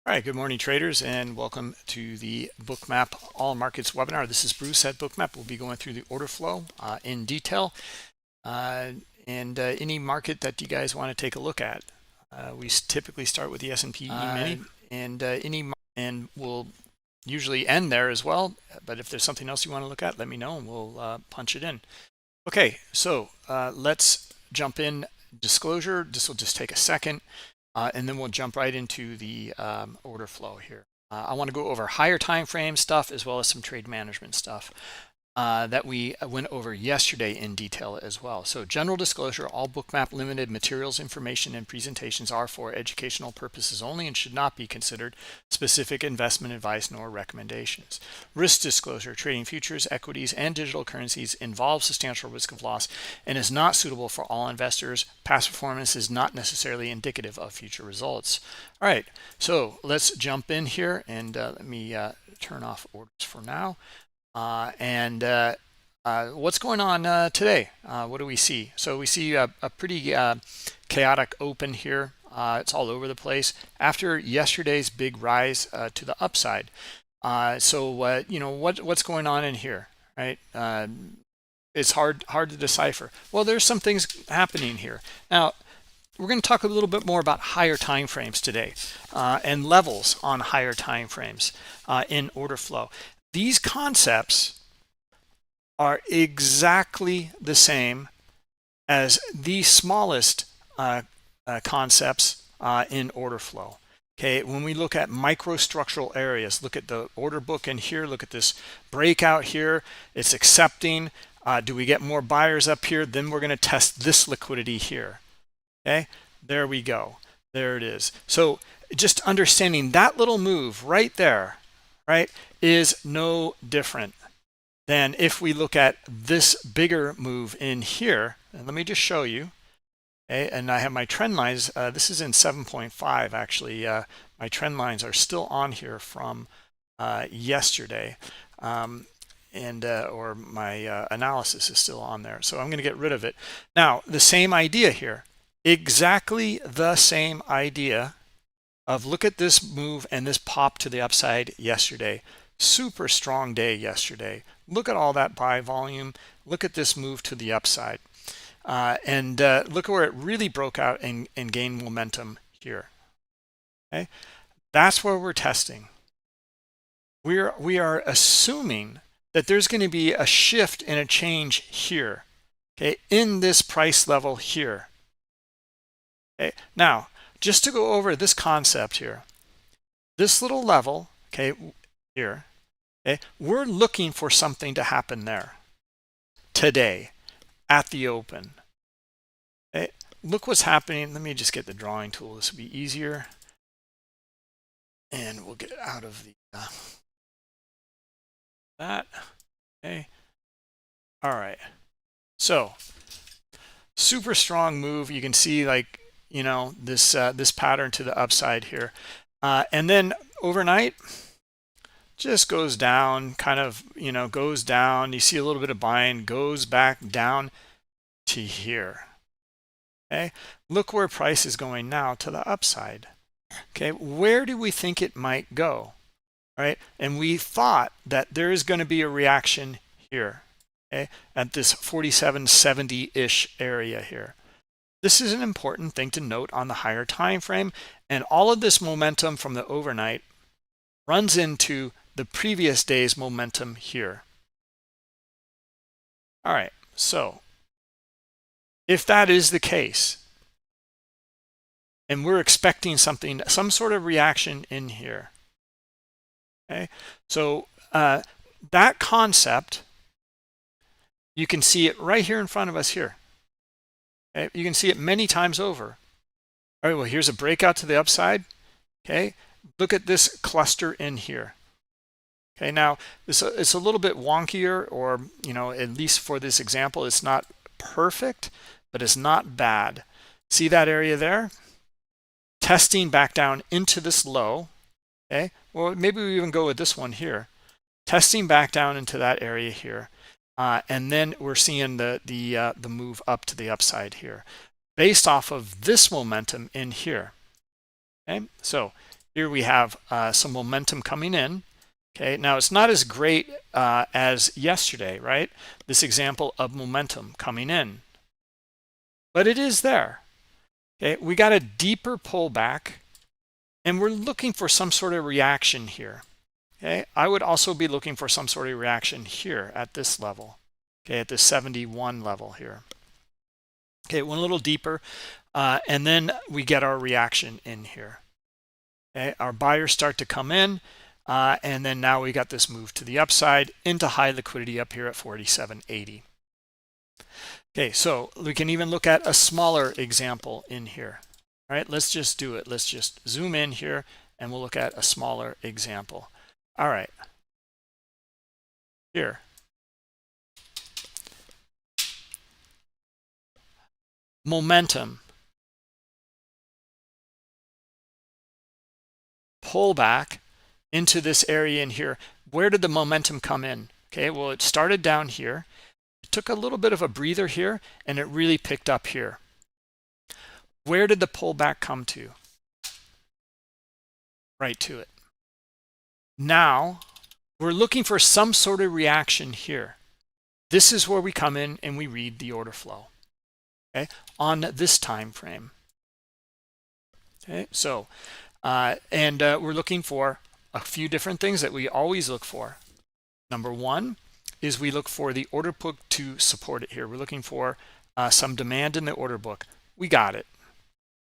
All right, good morning, traders, and welcome to the Bookmap All Markets webinar. This is Bruce at Bookmap. We'll be going through the order flow in detail and any market that you guys want to take a look at. We typically start with the S&P E-mini and we'll usually end there as well. But if there's something else you want to look at, let me know and we'll punch it in. Okay, so let's jump in. Disclosure, this will just take a second. And then we'll jump right into the order flow here. I want to go over higher time frame stuff as well as some trade management stuff that we went over yesterday in detail as well. So general disclosure, all Bookmap Limited materials, information, and presentations are for educational purposes only and should not be considered specific investment advice nor recommendations. Risk disclosure, trading futures, equities, and digital currencies involves substantial risk of loss and is not suitable for all investors. Past performance is not necessarily indicative of future results. All right, so let's jump in here and let me turn off orders for now. What's going on today? What do we see? So we see a pretty chaotic open here. It's all over the place after yesterday's big rise to the upside. You know, what's going on in here, right? It's hard to decipher. Well, there's some things happening here. Now, we're going to talk a little bit more about higher time frames today and levels on higher time frames in order flow. These concepts are exactly the same as the smallest concepts in order flow. Okay, when we look at microstructural areas, look at the order book in here, look at this breakout here, it's accepting. Do we get more buyers up here? Then we're going to test this liquidity here. Okay, there we go. There it is. So just understanding that little move right there, right, is no different than if we look at this bigger move in here. And let me just show you. Okay, and I have my trend lines. This is in 7.5 actually. My trend lines are still on here from yesterday, or my analysis is still on there. So I'm going to get rid of it. Now, the same idea here, exactly the same idea of look at this move and this pop to the upside yesterday. Super strong day yesterday. Look at all that buy volume. Look at this move to the upside. Look where it really broke out and gained momentum here. Okay, that's where we're testing. We are assuming that there's going to be a shift and a change here, okay, in this price level here. Okay, now just to go over this concept here, this little level, okay, here, okay, we're looking for something to happen there today at the open. Okay, look what's happening. Let me just get the drawing tool. This will be easier. And we'll get out of the that. Okay. All right. So super strong move. You can see, like, you know, this this pattern to the upside here, and then overnight just goes down, kind of, you know, goes down. You see a little bit of buying, goes back down to here. Okay, look where price is going now to the upside. Okay, where do we think it might go? Right, and we thought that there is going to be a reaction here, okay, at this 4770-ish area here. This is an important thing to note on the higher time frame, and all of this momentum from the overnight runs into the previous day's momentum here. All right, so if that is the case, and we're expecting something, some sort of reaction in here, okay, so that concept, you can see it right here in front of us here. Okay, you can see it many times over. All right, well, here's a breakout to the upside. Okay, look at this cluster in here. Okay, now it's a little bit wonkier, or, you know, at least for this example, it's not perfect, but it's not bad. See that area there? Testing back down into this low. Okay, well, maybe we even go with this one here. Testing back down into that area here. And then we're seeing the move up to the upside here based off of this momentum in here. Okay, so Here we have some momentum coming in. Okay, now it's not as great as yesterday, right? This example of momentum coming in, but it is there. Okay, we got a deeper pullback, and we're looking for some sort of reaction here. Okay, I would also be looking for some sort of reaction here at this level. Okay, at the 71 level here. Okay, it went a little deeper, and then we get our reaction in here. Okay, our buyers start to come in, and then now we got this move to the upside into high liquidity up here at 47.80. Okay, so we can even look at a smaller example in here. All right, let's just do it. Let's just zoom in here, and we'll look at a smaller example. All right, here. Momentum. Pullback into this area in here. Where did the momentum come in? Okay, well, it started down here. It took a little bit of a breather here, and it really picked up here. Where did the pullback come to? Right to it. Now, we're looking for some sort of reaction here. This is where we come in and we read the order flow, okay, on this time frame. Okay, so we're looking for a few different things that we always look for. Number one is we look for the order book to support it here. We're looking for some demand in the order book. We got it.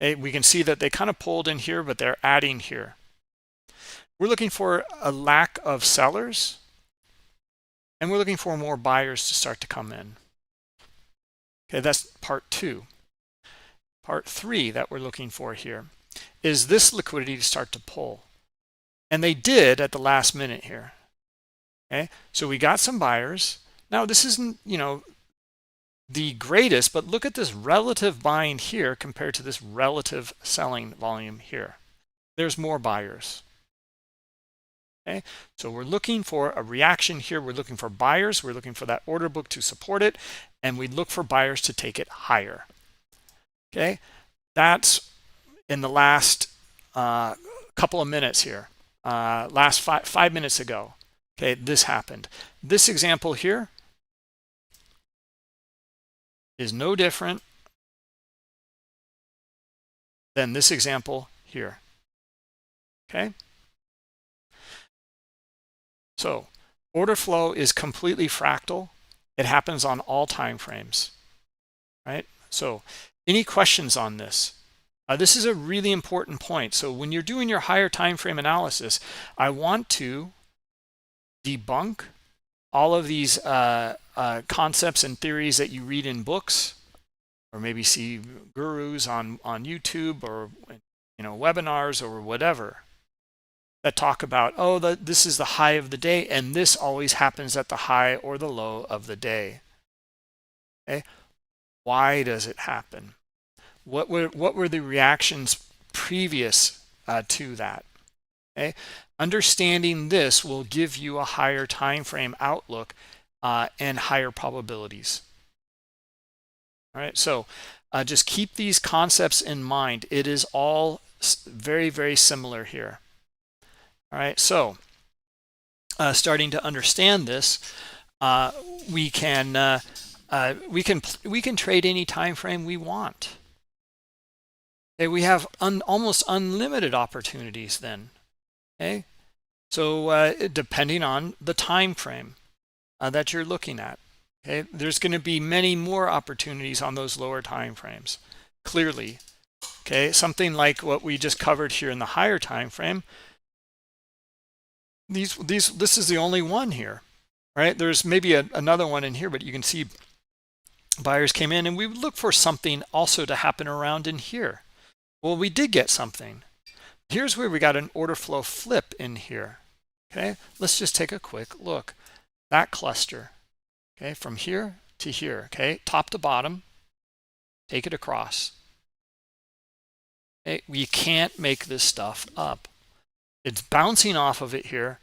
Okay, we can see that they kind of pulled in here, but they're adding here. We're looking for a lack of sellers, and we're looking for more buyers to start to come in. Okay, that's part two. Part three that we're looking for here is this liquidity to start to pull. And they did at the last minute here. Okay, so we got some buyers. Now this isn't, the greatest, but look at this relative buying here compared to this relative selling volume here. There's more buyers. Okay, so we're looking for a reaction here. We're looking for buyers. We're looking for that order book to support it, and we look for buyers to take it higher. Okay, that's in the last couple of minutes here. Last five minutes ago. Okay, this happened. This example here is no different than this example here. Okay. So order flow is completely fractal. It happens on all time frames, right? So any questions on this? This is a really important point. So when you're doing your higher time frame analysis, I want to debunk all of these concepts and theories that you read in books, or maybe see gurus on YouTube, or webinars or whatever, that talk about, oh, this is the high of the day, and this always happens at the high or the low of the day. Okay, why does it happen? What were the reactions previous to that? Okay, understanding this will give you a higher time frame outlook and higher probabilities. All right, so just keep these concepts in mind. It is all very, very similar here. All right, so starting to understand this, we can trade any time frame we want. Okay, we have almost unlimited opportunities then. Okay, so depending on the time frame that you're looking at, okay, there's going to be many more opportunities on those lower time frames. Clearly, okay, something like what we just covered here in the higher time frame. This is the only one here, right? There's maybe another one in here, but you can see buyers came in, and we would look for something also to happen around in here. Well, we did get something. Here's where we got an order flow flip in here. Okay, let's just take a quick look. That cluster, okay, from here to here, okay, top to bottom, take it across. Okay, we can't make this stuff up. It's bouncing off of it here.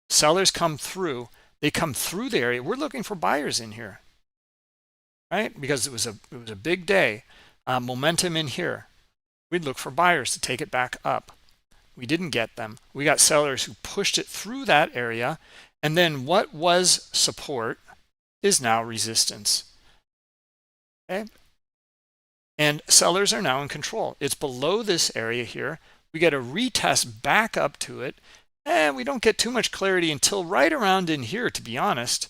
Sellers come through. They come through the area. We're looking for buyers in here, right? Because it was a big day. Momentum in here. We'd look for buyers to take it back up. We didn't get them. We got sellers who pushed it through that area, and then what was support is now resistance. Okay, and sellers are now in control. It's below this area here. We get a retest back up to it, and we don't get too much clarity until right around in here, to be honest.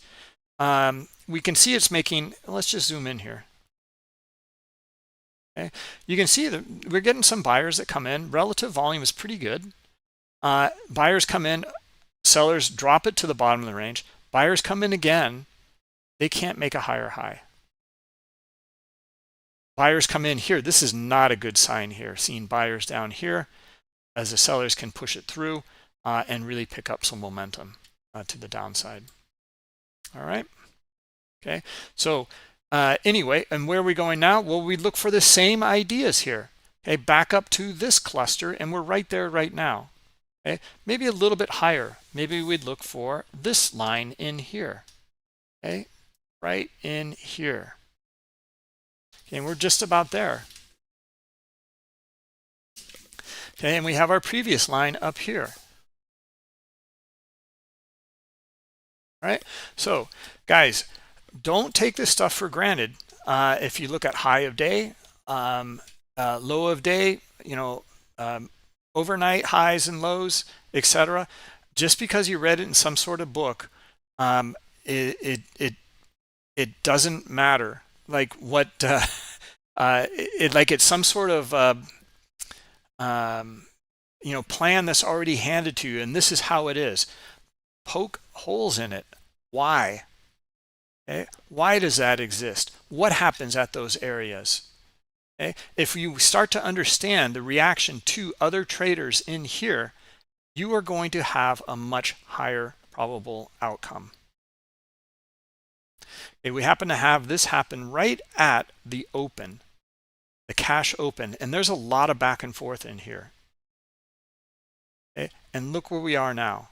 We can see it's making, let's just zoom in here. Okay, you can see that we're getting some buyers that come in. Relative volume is pretty good. Buyers come in, sellers drop it to the bottom of the range. Buyers come in again, they can't make a higher high. Buyers come in here. This is not a good sign here. Seeing buyers down here as the sellers can push it through and really pick up some momentum to the downside. All right. Okay. So anyway, and where are we going now? Well, we look for the same ideas here. Okay, back up to this cluster, and we're right there right now. Okay, maybe a little bit higher. Maybe we'd look for this line in here. Okay, right in here. Okay, and we're just about there. Okay, and we have our previous line up here. All right, so guys, don't take this stuff for granted. If you look at high of day, low of day, you know, overnight highs and lows, etc. Just because you read it in some sort of book, it doesn't matter. Like what, it's some sort of you know, plan that's already handed to you, and this is how it is. Poke holes in it. Why? Okay. Why does that exist? What happens at those areas? Okay. If you start to understand the reaction to other traders in here, you are going to have a much higher probable outcome. Okay, we happen to have this happen right at the open, the cash open, and there's a lot of back and forth in here. Okay, and look where we are now.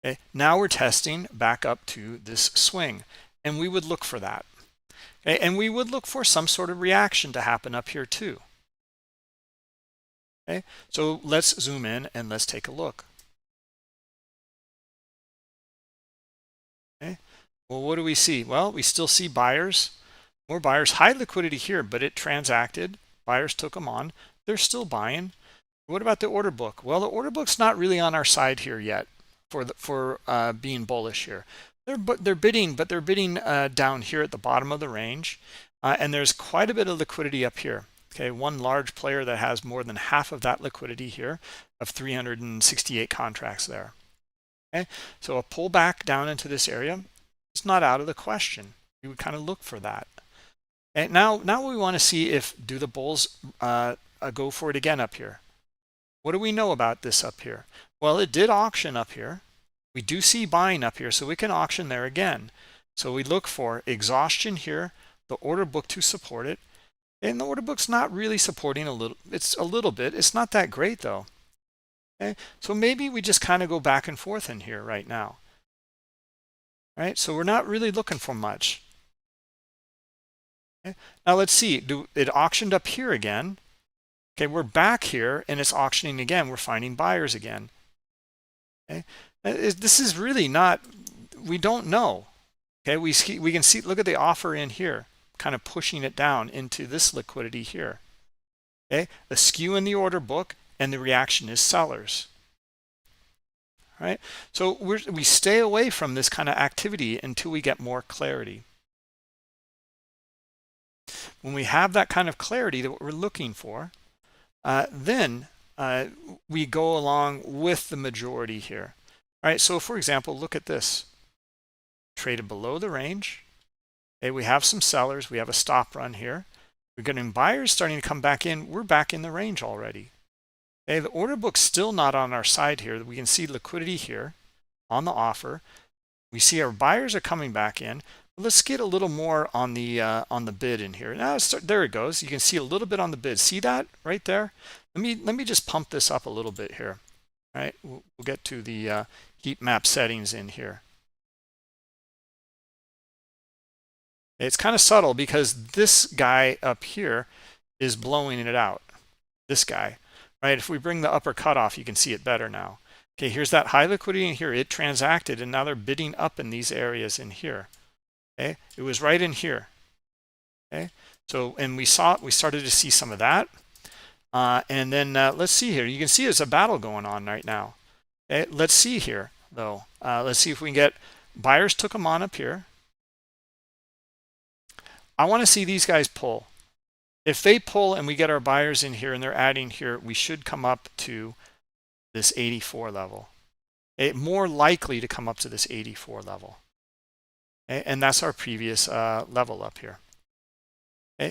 Okay, now we're testing back up to this swing, and we would look for that. Okay, and we would look for some sort of reaction to happen up here too. Okay, so let's zoom in and let's take a look. Okay, well, what do we see? Well, we still see buyers, more buyers, high liquidity here, but it transacted. Buyers took them on. They're still buying. What about the order book? Well, the order book's not really on our side here yet for being bullish here. They're bidding, but they're bidding down here at the bottom of the range, and there's quite a bit of liquidity up here. Okay, one large player that has more than half of that liquidity here of 368 contracts there. Okay, so a pullback down into this area is not out of the question. You would kind of look for that. And now we want to see if do the bulls go for it again up here. What do we know about this up here? Well, it did auction up here. We do see buying up here, so we can auction there again. So we look for exhaustion here, the order book to support it. And the order book's not really supporting it's a little bit. It's not that great though. Okay, so maybe we just kind of go back and forth in here right now. All right, so we're not really looking for much. Okay, now let's see. It auctioned up here again. Okay, we're back here and it's auctioning again. We're finding buyers again. Okay, this is really not, we don't know. Okay, we can see, look at the offer in here, kind of pushing it down into this liquidity here. Okay, a skew in the order book, and the reaction is sellers. All right, so we stay away from this kind of activity until we get more clarity. When we have that kind of clarity that we're looking for, then we go along with the majority here. All right, so for example, look at this. Traded below the range. Okay, we have some sellers. We have a stop run here. We're getting buyers starting to come back in. We're back in the range already. Okay, the order book's still not on our side here. We can see liquidity here on the offer. We see our buyers are coming back in. Let's get a little more on the bid in here. Now there it goes. You can see a little bit on the bid. See that right there? Let me just pump this up a little bit here. All right, we'll get to the heat map settings in here. It's kind of subtle because this guy up here is blowing it out. This guy. right? If we bring the upper cutoff, you can see it better now. Okay, here's that high liquidity in here. It transacted, and now they're bidding up in these areas in here. Okay, it was right in here. Okay, so and we started to see some of that. And then let's see here. You can see there's a battle going on right now. Okay, let's see here though. Let's see if we can get buyers took them on up here. I want to see these guys pull. If they pull and we get our buyers in here and they're adding here, we should come up to this 84 level. More likely to come up to this 84 level. And that's our previous level up here.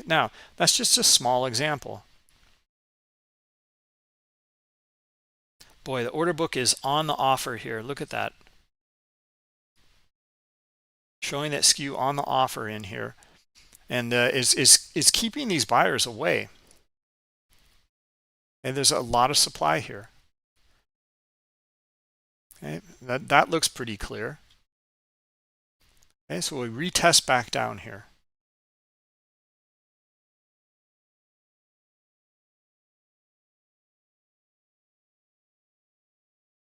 Now, that's just a small example. Boy, the order book is on the offer here. Look at that. Showing that skew on the offer in here. And is keeping these buyers away. And there's a lot of supply here. Okay, that looks pretty clear. Okay, so we retest back down here.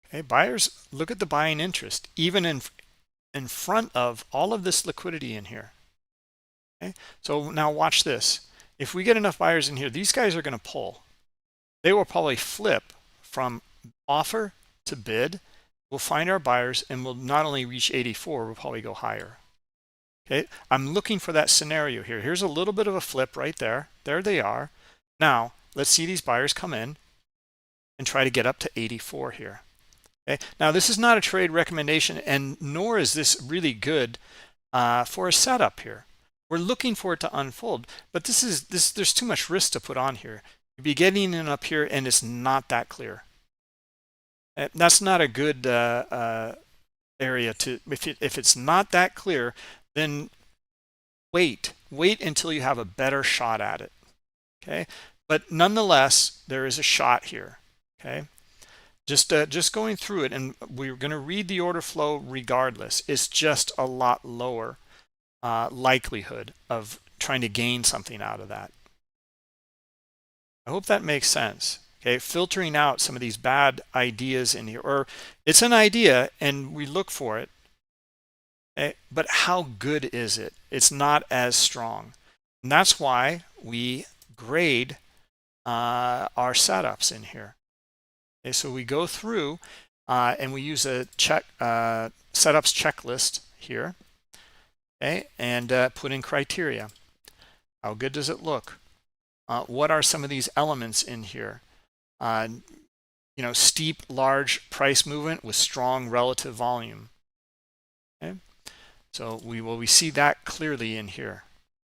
Okay, buyers, look at the buying interest, even in front of all of this liquidity in here. Okay, so now watch this. If we get enough buyers in here, these guys are going to pull. They will probably flip from offer to bid. We'll find our buyers and we'll not only reach 84, we'll probably go higher. Okay, I'm looking for that scenario here. Here's a little bit of a flip right there. There they are. Now, let's see these buyers come in and try to get up to 84 here. Okay, now this is not a trade recommendation, and nor is this really good for a setup here. We're looking for it to unfold, but there's too much risk to put on here. You'd be getting in up here and it's not that clear. That's not a good area to, if it's not that clear, then wait until you have a better shot at it. Okay, but nonetheless, there is a shot here. Okay, just going through it, and we're going to read the order flow regardless. It's just a lot lower likelihood of trying to gain something out of that. I hope that makes sense. Okay, filtering out some of these bad ideas in here, or it's an idea and we look for it, okay, but how good is it? It's not as strong. And that's why we grade our setups in here. Okay, so we go through and we use a setups checklist here, okay, and put in criteria. How good does it look? What are some of these elements in here? Steep, large price movement with strong relative volume. Okay, so we see that clearly in here,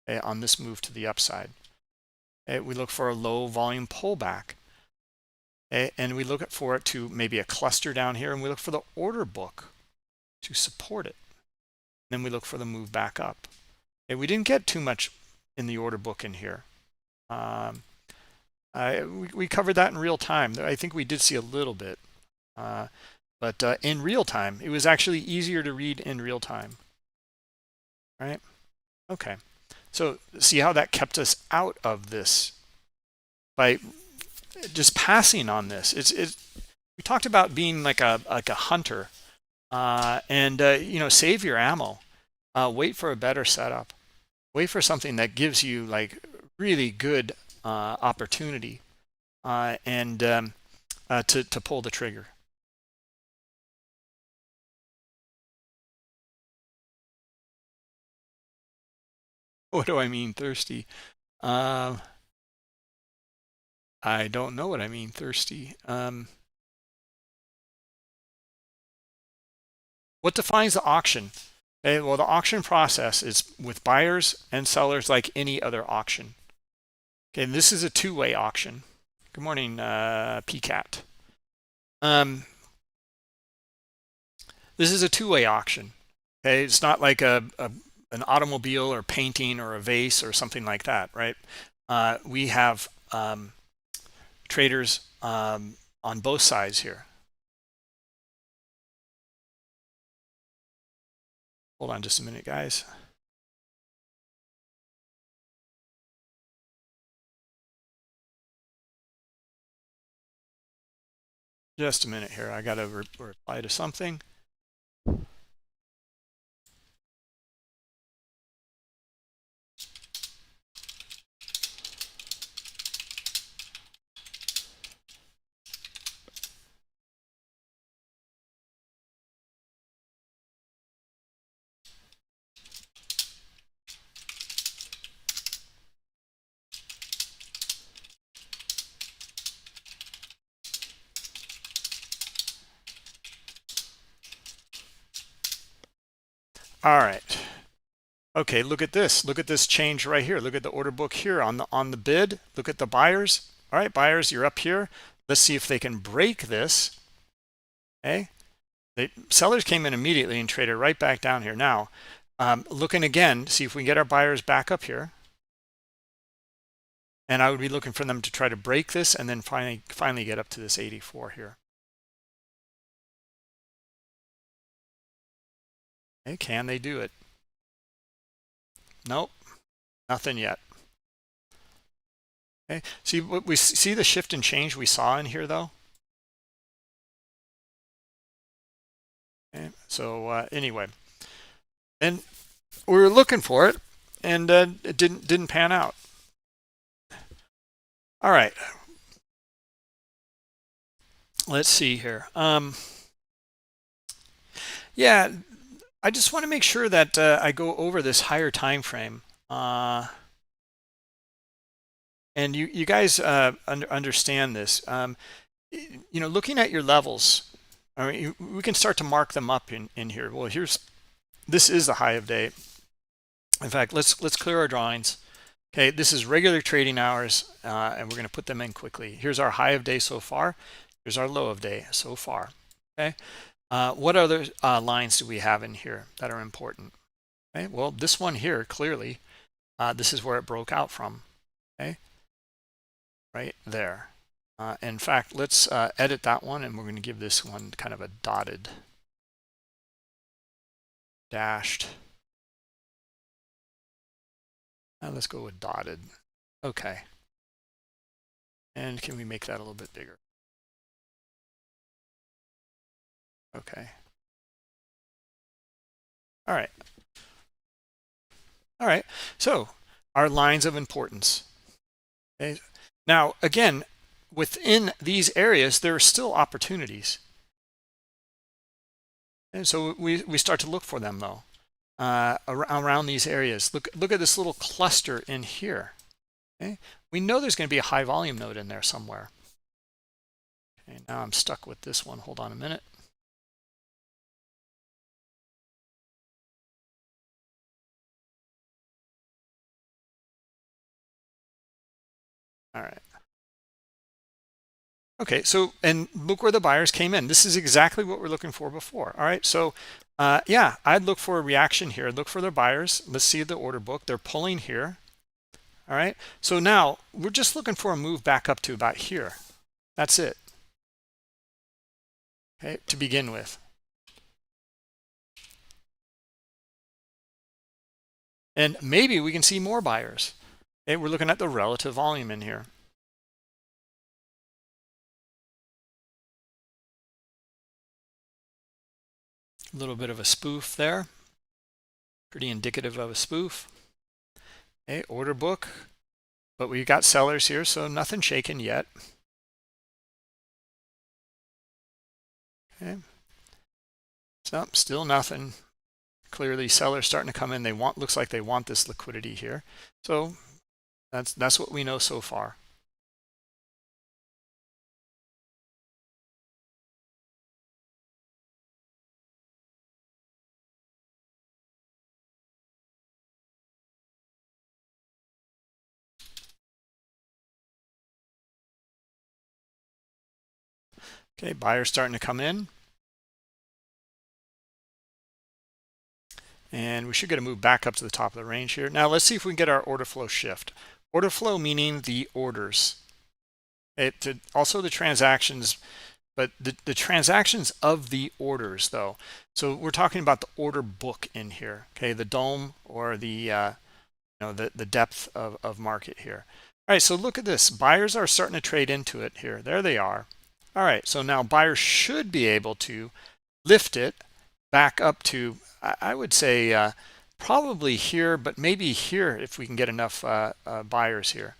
okay, on this move to the upside. Okay, we look for a low volume pullback. Okay, and we look for it to maybe a cluster down here, and we look for the order book to support it. Then we look for the move back up. Okay, we didn't get too much in the order book in here. We covered that in real time. I think we did see a little bit, but in real time, it was actually easier to read in real time. Right? Okay. So see how that kept us out of this by just passing on this. We talked about being like a hunter, and save your ammo. Wait for a better setup. Wait for something that gives you like really good opportunity and to pull the trigger. What do I mean thirsty? I don't know what I mean thirsty. What defines the auction? Okay, well, the auction process is with buyers and sellers like any other auction. Okay, and this is a two-way auction. Good morning, PCAT. This is a two-way auction. Okay, it's not like an automobile or painting or a vase or something like that, right? We have traders on both sides here. Hold on just a minute, guys. Just a minute here. I got to reply to something. All right. Okay, look at this. Look at this change right here. Look at the order book here on the bid. Look at the buyers. All right, buyers, you're up here. Let's see if they can break this. Okay. Sellers came in immediately and traded right back down here. Now, looking again, see if we can get our buyers back up here. And I would be looking for them to try to break this and then finally get up to this 84 here. Okay, can they do it? Nope, nothing yet. Okay, see what we see, the shift and change we saw in here though. Okay, so anyway, and we were looking for it, and it didn't pan out. All right, let's see here. Yeah, I just want to make sure that I go over this higher time frame. And you guys understand this. You know, looking at your levels, I mean, we can start to mark them up in here. Well, this is the high of day. In fact, let's clear our drawings. Okay, this is regular trading hours, and we're going to put them in quickly. Here's our high of day so far. Here's our low of day so far. Okay, what other lines do we have in here that are important? Okay, well, this one here, clearly, this is where it broke out from. Okay, right there. In fact, let's edit that one, and we're going to give this one kind of a dotted, dashed. Let's go with dotted. Okay. And can we make that a little bit bigger? Okay. All right. All right. So our lines of importance. Okay. Now, again, within these areas, there are still opportunities. And so we start to look for them, though, around these areas. Look at this little cluster in here. Okay. We know there's going to be a high volume node in there somewhere. Okay, now I'm stuck with this one. Hold on a minute. All right. Okay, so, and look where the buyers came in. This is exactly what we're looking for before. All right, so yeah, I'd look for a reaction here. Look for their buyers. Let's see the order book. They're pulling here. All right, so now we're just looking for a move back up to about here. That's it. Okay, to begin with. And maybe we can see more buyers. Okay, we're looking at the relative volume in here. A little bit of a spoof there. Pretty indicative of a spoof. Okay, order book. But we've got sellers here, so nothing shaken yet. Okay. So still nothing. Clearly sellers starting to come in. Looks like they want this liquidity here. So that's what we know so far. Okay, buyers starting to come in. And we should get a move back up to the top of the range here. Now let's see if we can get our order flow shift. Order flow meaning the orders. Also the transactions, but the transactions of the orders though. So we're talking about the order book in here. Okay, the dome or the the depth of market here. All right, so look at this. Buyers are starting to trade into it here. There they are. All right, so now buyers should be able to lift it back up to, I would say, probably here, but maybe here if we can get enough buyers here.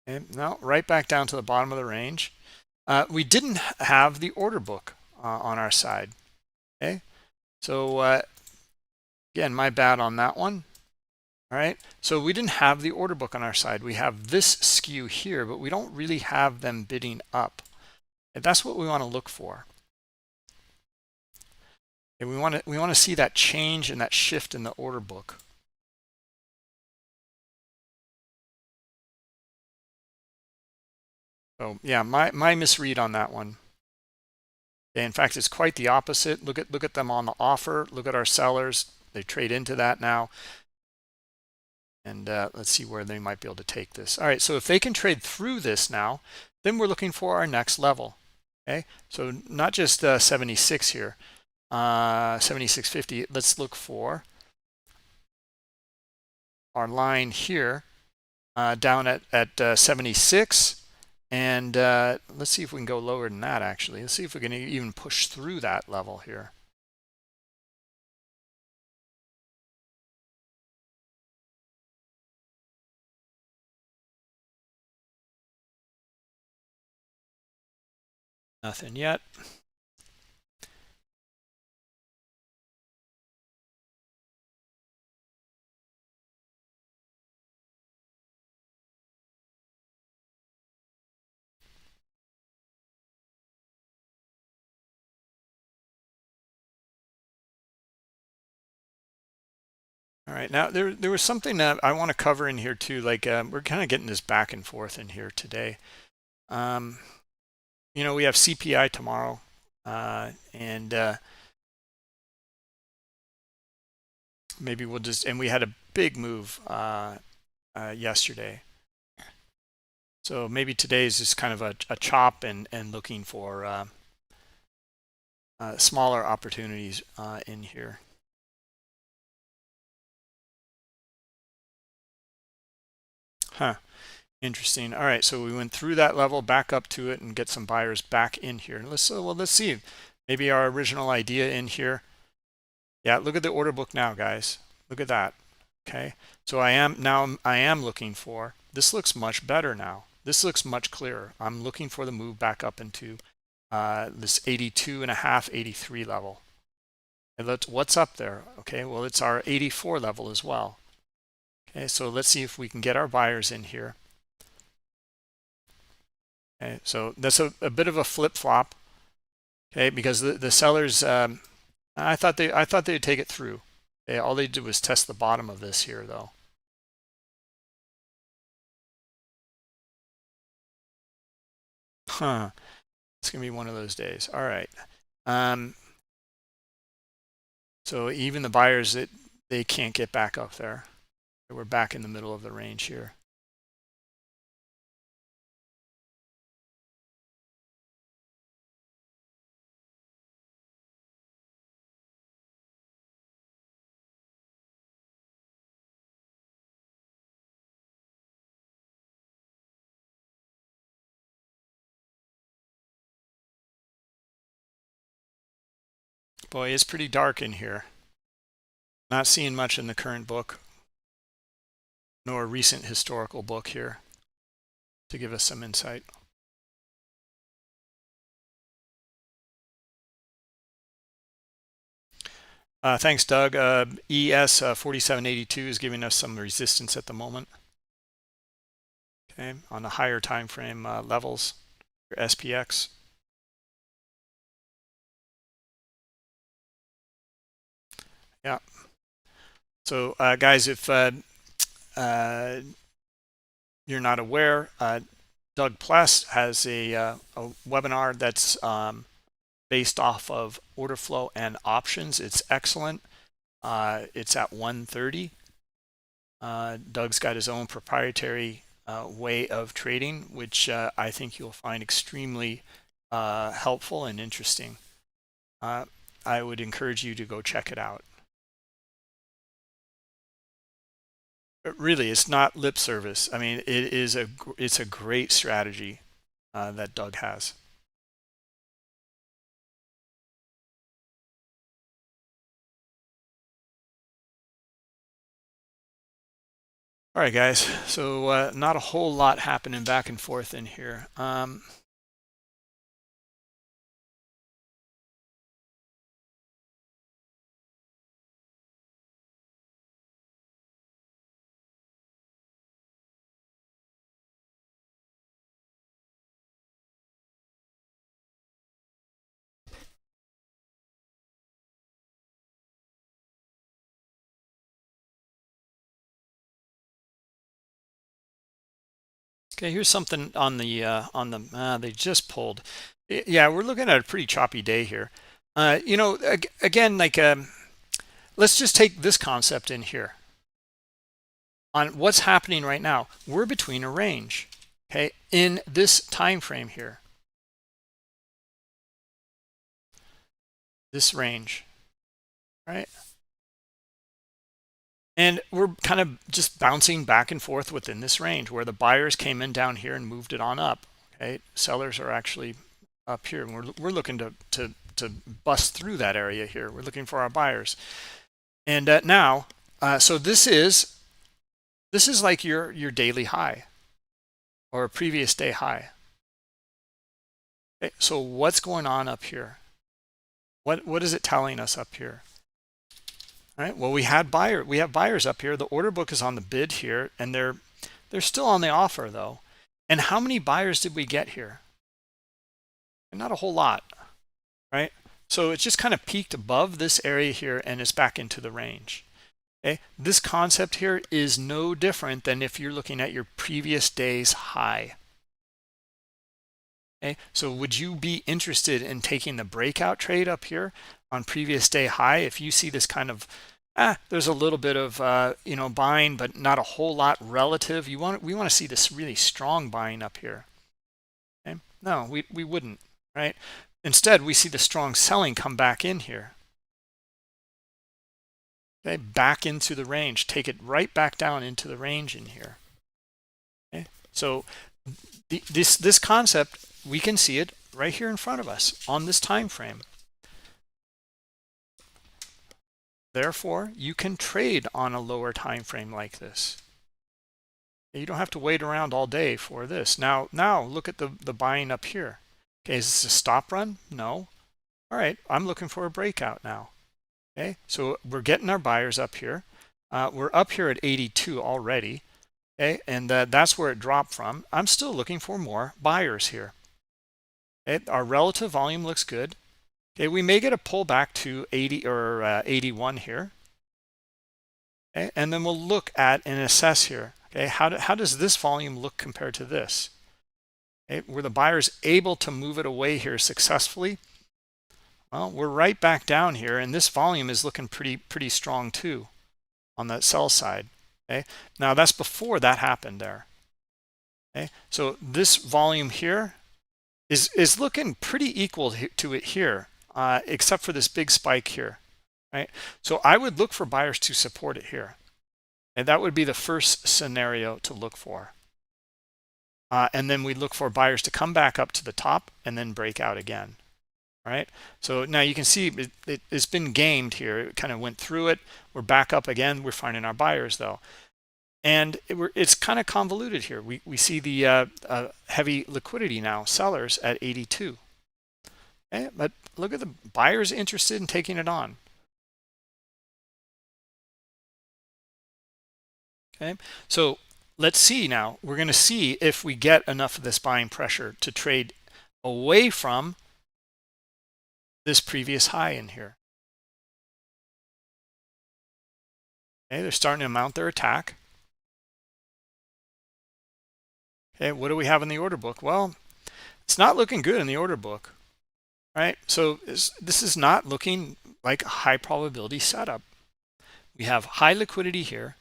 And no, right back down to the bottom of the range. We didn't have the order book on our side. Okay, so again, my bad on that one. All right, so we didn't have the order book on our side. We have this skew here, but we don't really have them bidding up. And that's what we want to look for. And we want to see that change and that shift in the order book. So yeah, my misread on that one. In fact, it's quite the opposite. Look at them on the offer. Look at our sellers. They trade into that now. And let's see where they might be able to take this. All right, so if they can trade through this now, then we're looking for our next level. Okay, so not just 76 here, 76.50. Let's look for our line here down at 76. And let's see if we can go lower than that, actually. Let's see if we can even push through that level here. Nothing yet. All right, now there was something that I want to cover in here too. Like we're kind of getting this back and forth in here today. You know, we have CPI tomorrow, and maybe we'll just, and we had a big move yesterday. So maybe today is just kind of a chop and looking for smaller opportunities in here. Huh. Interesting. All right, so we went through that level, back up to it, and get some buyers back in here. Let's see. Maybe our original idea in here. Yeah, look at the order book now, guys. Look at that. Okay, so I am looking for. This looks much better now. This looks much clearer. I'm looking for the move back up into this 82.5, 83 level. And what's up there? Okay, well, it's our 84 level as well. Okay, so let's see if we can get our buyers in here. Okay, so that's a bit of a flip-flop. Okay, because the sellers, I thought they'd take it through. Okay, all they did was test the bottom of this here, though. Huh. It's gonna be one of those days. All right. So even the buyers, they can't get back up there. We're back in the middle of the range here. Boy, it's pretty dark in here. Not seeing much in the current book, nor a recent historical book here to give us some insight. Thanks, Doug. ES 4782 is giving us some resistance at the moment. Okay, on the higher time frame levels for SPX. Yeah. So, guys, if you're not aware, Doug Pless has a webinar that's based off of order flow and options. It's excellent. It's at 1:30. Doug's got his own proprietary way of trading, which I think you'll find extremely helpful and interesting. I would encourage you to go check it out. But really, it's not lip service. I mean, it's a great strategy. that Doug has. All right, guys. So not a whole lot happening back and forth in here. Okay, here's something on the they just pulled. Yeah, we're looking at a pretty choppy day here. Again, like let's just take this concept in here on what's happening right now. We're between a range, okay, in this time frame here. This range, right? And we're kind of just bouncing back and forth within this range where the buyers came in down here and moved it on up. Okay, sellers are actually up here, and we're looking to bust through that area here. We're looking for our buyers, and now, so this is like your daily high or a previous day high. Okay, so what's going on up here? What is it telling us up here? All right, well, we have buyers up here. The order book is on the bid here, and they're still on the offer though. And how many buyers did we get here? Not a whole lot, right? So it's just kind of peaked above this area here and it's back into the range. Okay, this concept here is no different than if you're looking at your previous day's high. Okay, so would you be interested in taking the breakout trade up here on previous day high if you see this kind of there's a little bit of buying, but not a whole lot relative? We want to see this really strong buying up here. Okay, no, we wouldn't, right? Instead, we see the strong selling come back in here. Okay, back into the range, take it right back down into the range in here. Okay, so this concept, we can see it right here in front of us on this time frame. Therefore, you can trade on a lower time frame like this. You don't have to wait around all day for this. Now look at the buying up here. Okay, is this a stop run? No. All right, I'm looking for a breakout now. Okay, so we're getting our buyers up here. We're up here at 82 already. Okay, and that's where it dropped from. I'm still looking for more buyers here. Okay, our relative volume looks good. Okay, we may get a pullback to 80 or 81 here. Okay, and then we'll look at and assess here. Okay, how does this volume look compared to this? Okay, were the buyers able to move it away here successfully? Well, we're right back down here, and this volume is looking pretty strong too on that sell side. Okay, now that's before that happened there. Okay, so this volume here is looking pretty equal to it here, except for this big spike here. Right, so I would look for buyers to support it here, and that would be the first scenario to look for. And then we look for buyers to come back up to the top and then break out again. Right, so now you can see it's been gamed here. It kind of went through it. We're back up again. We're finding our buyers though, and it's kind of convoluted here. We see the heavy liquidity now, sellers at 82. Okay, but look at the buyers interested in taking it on. Okay, so let's see now. We're going to see if we get enough of this buying pressure to trade away from this previous high in here. Okay, they're starting to mount their attack. Okay, what do we have in the order book? Well, it's not looking good in the order book, right? So this is not looking like a high probability setup. We have high liquidity here.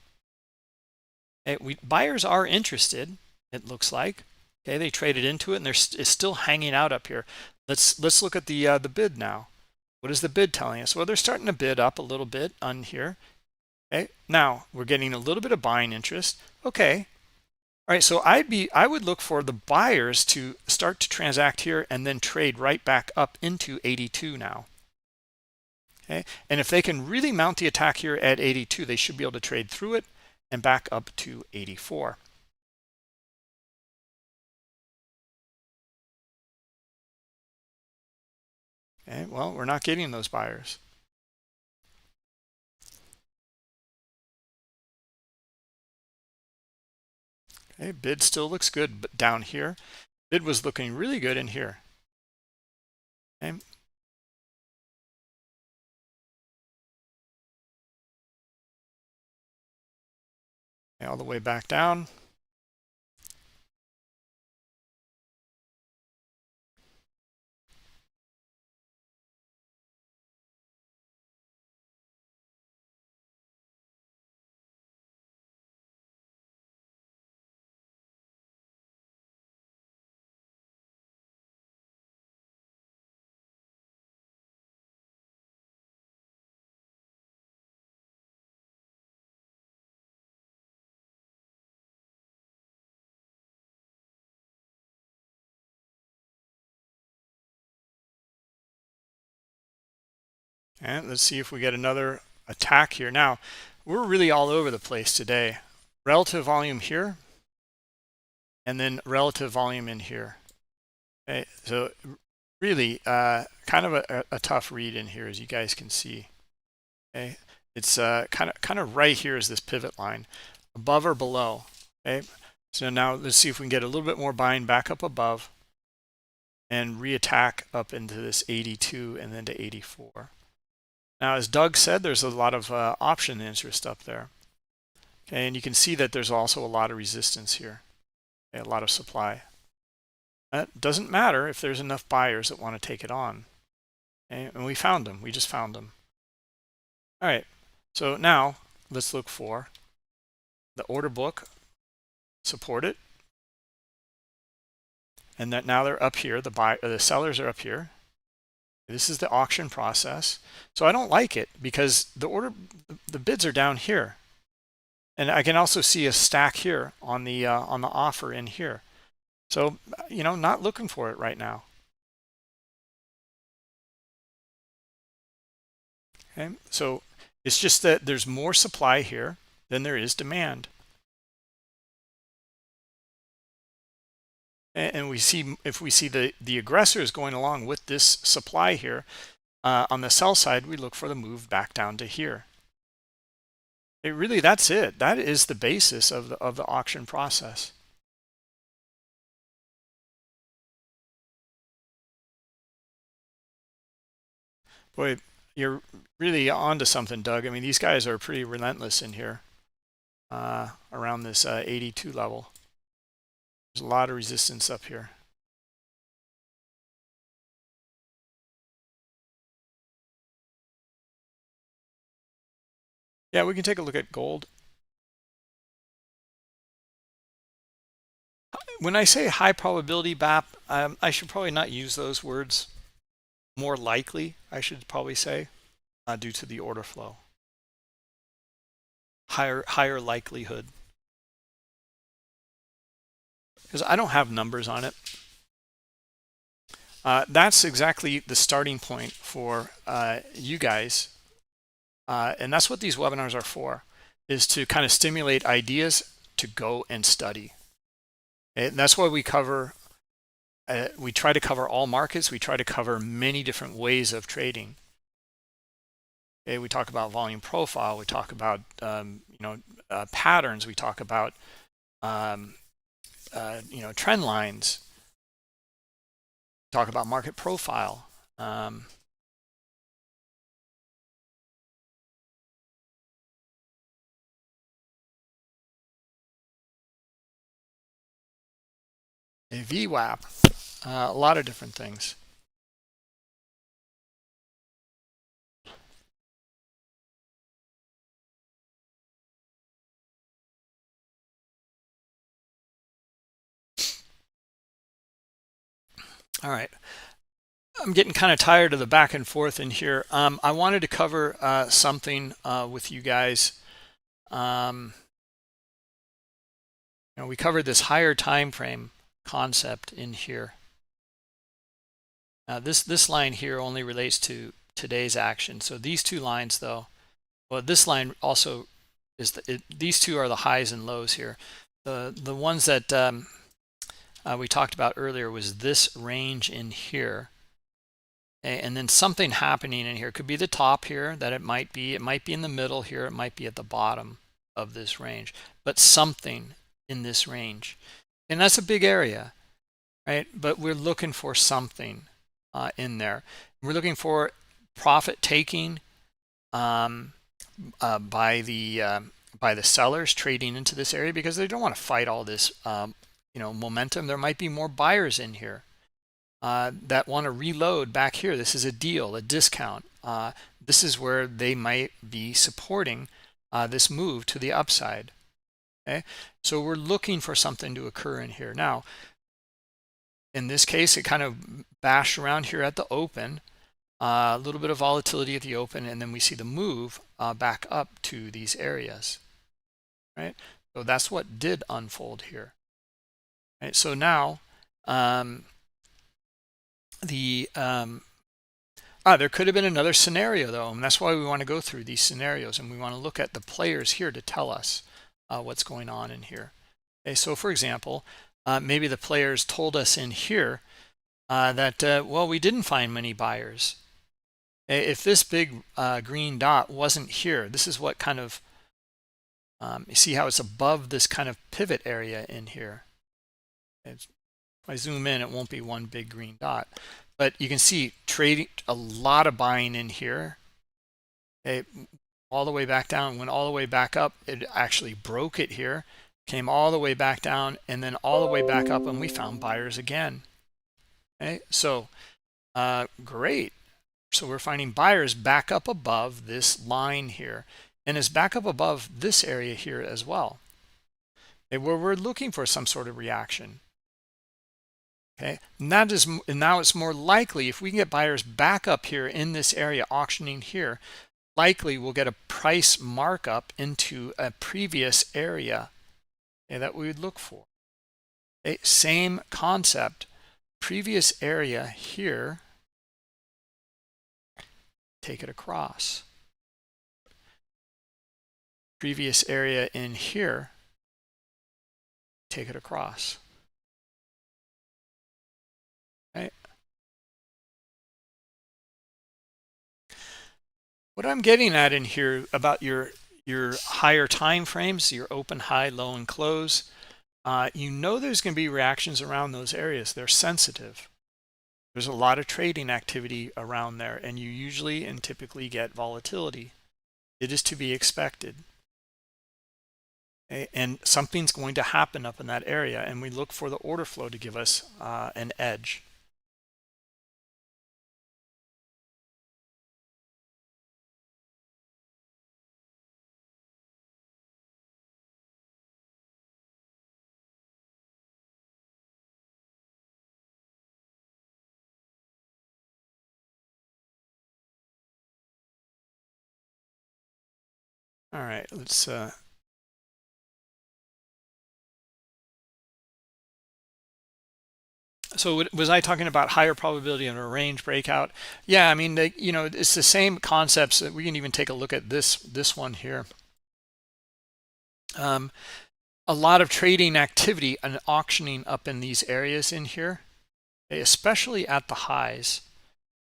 Okay, buyers are interested, it looks like. Okay, they traded into it and it's still hanging out up here. Let's look at the bid now. What is the bid telling us? Well, they're starting to bid up a little bit on here. Okay, now we're getting a little bit of buying interest. Okay, All right, so I would look for the buyers to start to transact here and then trade right back up into 82 now. Okay, and if they can really mount the attack here at 82, they should be able to trade through it and back up to 84. Okay, well, we're not getting those buyers. Okay, bid still looks good, but down here, bid was looking really good in here. Okay. All the way back down. And let's see if we get another attack here. Now, we're really all over the place today. Relative volume here, and then relative volume in here. Okay, so really kind of a tough read in here, as you guys can see. Okay, it's kind of right here is this pivot line, above or below. Okay, so now let's see if we can get a little bit more buying back up above and reattack up into this 82 and then to 84. Now, as Doug said, there's a lot of option interest up there. Okay, and you can see that there's also a lot of resistance here. Okay, a lot of supply. That doesn't matter if there's enough buyers that want to take it on. Okay, and we found them. We just found them. All right, so now let's look for the order book, support it, and that now they're up here. The sellers are up here. This is the auction process. So I don't like it because the bids are down here, and I can also see a stack here on the offer in here. So not looking for it right now. Okay, so it's just that there's more supply here than there is demand. And we see, if we see the aggressor is going along with this supply here, on the sell side, we look for the move back down to here. That's it. That is the basis of the auction process. Boy, you're really onto something, Doug. I mean, these guys are pretty relentless in here, around this 82 level. There's a lot of resistance up here. Yeah, we can take a look at gold. When I say high probability BAP, I should probably not use those words. More likely, I should probably say, due to the order flow. Higher likelihood. Because I don't have numbers on it. That's exactly the starting point for you guys. And that's what these webinars are for, is to kind of stimulate ideas to go and study. And that's why we cover, we try to cover all markets. We try to cover many different ways of trading. Okay, we talk about volume profile. We talk about, patterns. We talk about, trend lines. Talk about market profile. A VWAP, a lot of different things. All right. I'm getting kind of tired of the back and forth in here. I wanted to cover something with you guys. we covered this higher time frame concept in here. Now this line here only relates to today's action. So these two lines though, well, this line also is these two are the highs and lows here. The ones that we talked about earlier was this range in here, and then something happening in here. Could be the top here that it might be in the middle here, it might be at the bottom of this range, but something in this range, and that's a big area, right? But we're looking for something in there. We're looking for profit taking by the sellers trading into this area, because they don't want to fight all this momentum. There might be more buyers in here that want to reload back here. This is a deal, a discount. This is where they might be supporting this move to the upside. Okay, so we're looking for something to occur in here. Now, in this case, it kind of bashed around here at the open, a little bit of volatility at the open, and then we see the move back up to these areas, right? So that's what did unfold here. Right, so now there could have been another scenario though, and that's why we want to go through these scenarios, and we want to look at the players here to tell us what's going on in here. Okay, so for example, maybe the players told us in here that well, we didn't find many buyers. If this big green dot wasn't here, this is what kind of you see how it's above this kind of pivot area in here. If I zoom in, it won't be one big green dot, but you can see trading, a lot of buying in here. Okay, all the way back down, went all the way back up. It actually broke it here, came all the way back down, and then all the way back up, and we found buyers again. Okay, so great. So we're finding buyers back up above this line here, and it's back up above this area here as well, okay, where we're looking for some sort of reaction. Okay, and now it's more likely if we can get buyers back up here in this area auctioning here, likely we'll get a price markup into a previous area, okay, that we would look for. Okay, same concept, previous area here, take it across. Previous area in here, take it across. Right. What I'm getting at in here about your higher time frames, your open, high, low, and close, you know there's going to be reactions around those areas. They're sensitive. There's a lot of trading activity around there, and you usually and typically get volatility. It is to be expected. And something's going to happen up in that area, and we look for the order flow to give us an edge. All right, let's so was I talking about higher probability in a range breakout? Yeah, I mean, it's the same concepts. That we can even take a look at this one here. A lot of trading activity and auctioning up in these areas in here, especially at the highs,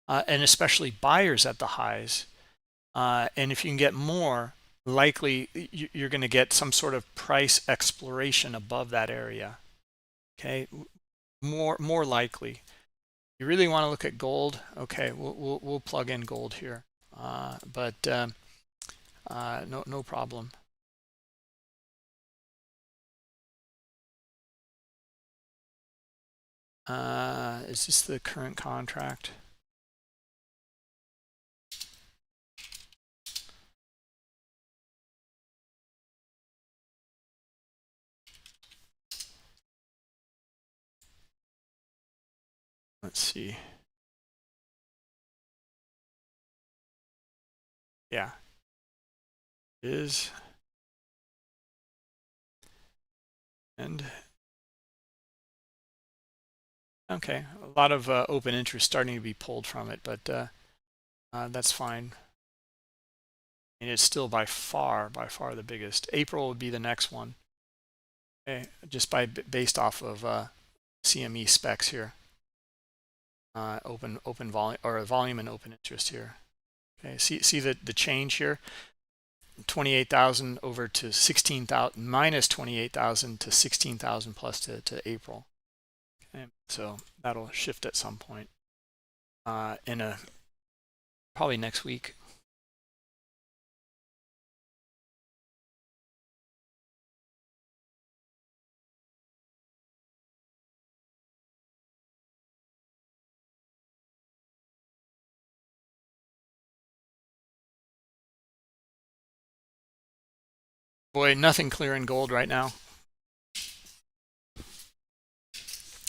and especially buyers at the highs. And if you can get more, likely you're going to get some sort of price exploration above that area. Okay, more likely. You really want to look at gold. Okay, we'll plug in gold here, but no problem. Is this the current contract? Let's see. Yeah, it is. And okay, a lot of open interest starting to be pulled from it, but that's fine. And it's still by far the biggest. April would be the next one. Okay, just based off of CME specs here. Open volume or volume and open interest here. Okay, see the change here. 28,000 over to 16,000, minus 28,000 to 16,000 plus to April. Okay, so that'll shift at some point in probably next week. Boy, nothing clear in gold right now.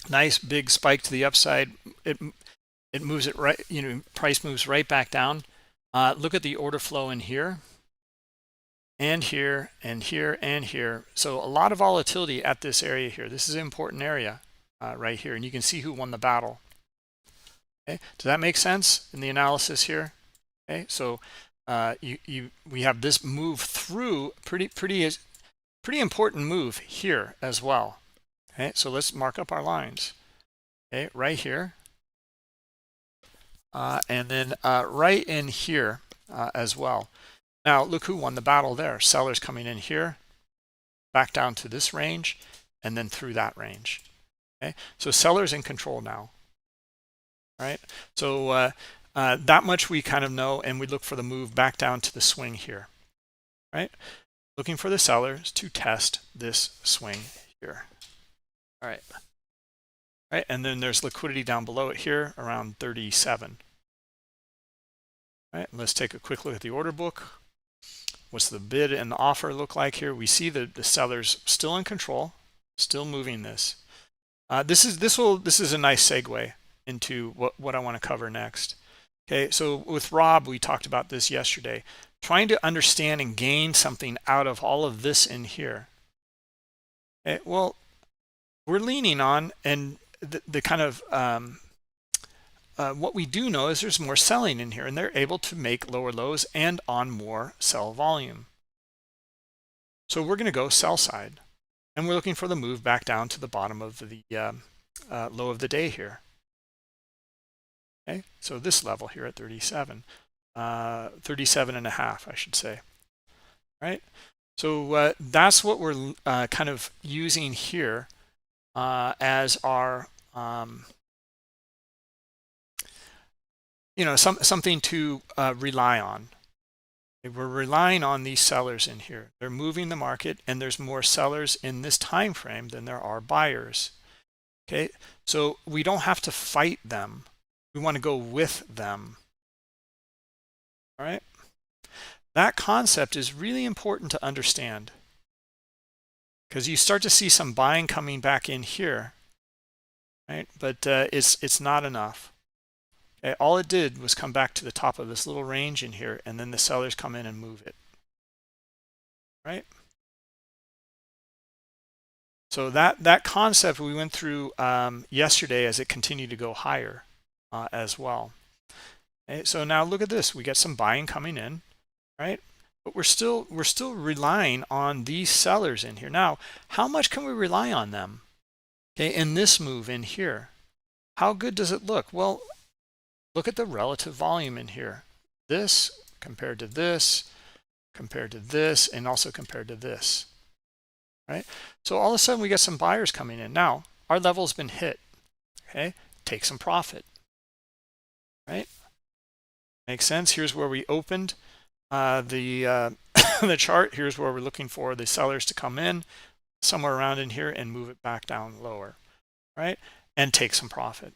Nice big spike to the upside. It moves it right, price moves right back down. Look at the order flow in here and here and here and here. So a lot of volatility at this area here. This is an important area right here, and you can see who won the battle. Okay, does that make sense in the analysis here? Okay, so we have this move through, pretty important move here as well. Okay, so let's mark up our lines. Okay, right here, and then right in here as well. Now look who won the battle there. Sellers coming in here, back down to this range, and then through that range. Okay, so sellers in control now. All right, so that much we kind of know, and we look for the move back down to the swing here. Right, looking for the sellers to test this swing here. All right. Right, and then there's liquidity down below it here around 37. All right, let's take a quick look at the order book. What's the bid and the offer look like here? We see the sellers still in control, still moving this. This is a nice segue into what I want to cover next. Okay, so with Rob, we talked about this yesterday, trying to understand and gain something out of all of this in here. Okay, well, we're leaning on, and the kind of what we do know is there's more selling in here, and they're able to make lower lows and on more sell volume. So we're going to go sell side, and we're looking for the move back down to the bottom of the low of the day here. Okay, so this level here at 37, 37 and a half, I should say. Right, so that's what we're kind of using here as our something to rely on. We're relying on these sellers in here. They're moving the market, and there's more sellers in this time frame than there are buyers. Okay, so we don't have to fight them. We want to go with them. All right, that concept is really important to understand, because you start to see some buying coming back in here, right? But it's not enough. Okay, all it did was come back to the top of this little range in here, and then the sellers come in and move it, right? So that concept we went through yesterday as it continued to go higher as well. Okay, so now look at this. We get some buying coming in, right? But we're still relying on these sellers in here. Now, how much can we rely on them? Okay, in this move in here, how good does it look? Well, look at the relative volume in here. This compared to this, compared to this, and also compared to this, right? So all of a sudden we get some buyers coming in. Now, our level's been hit, okay? Take some profit, right? Makes sense. Here's where we opened the chart. Here's where we're looking for the sellers to come in, somewhere around in here, and move it back down lower, right? And take some profit.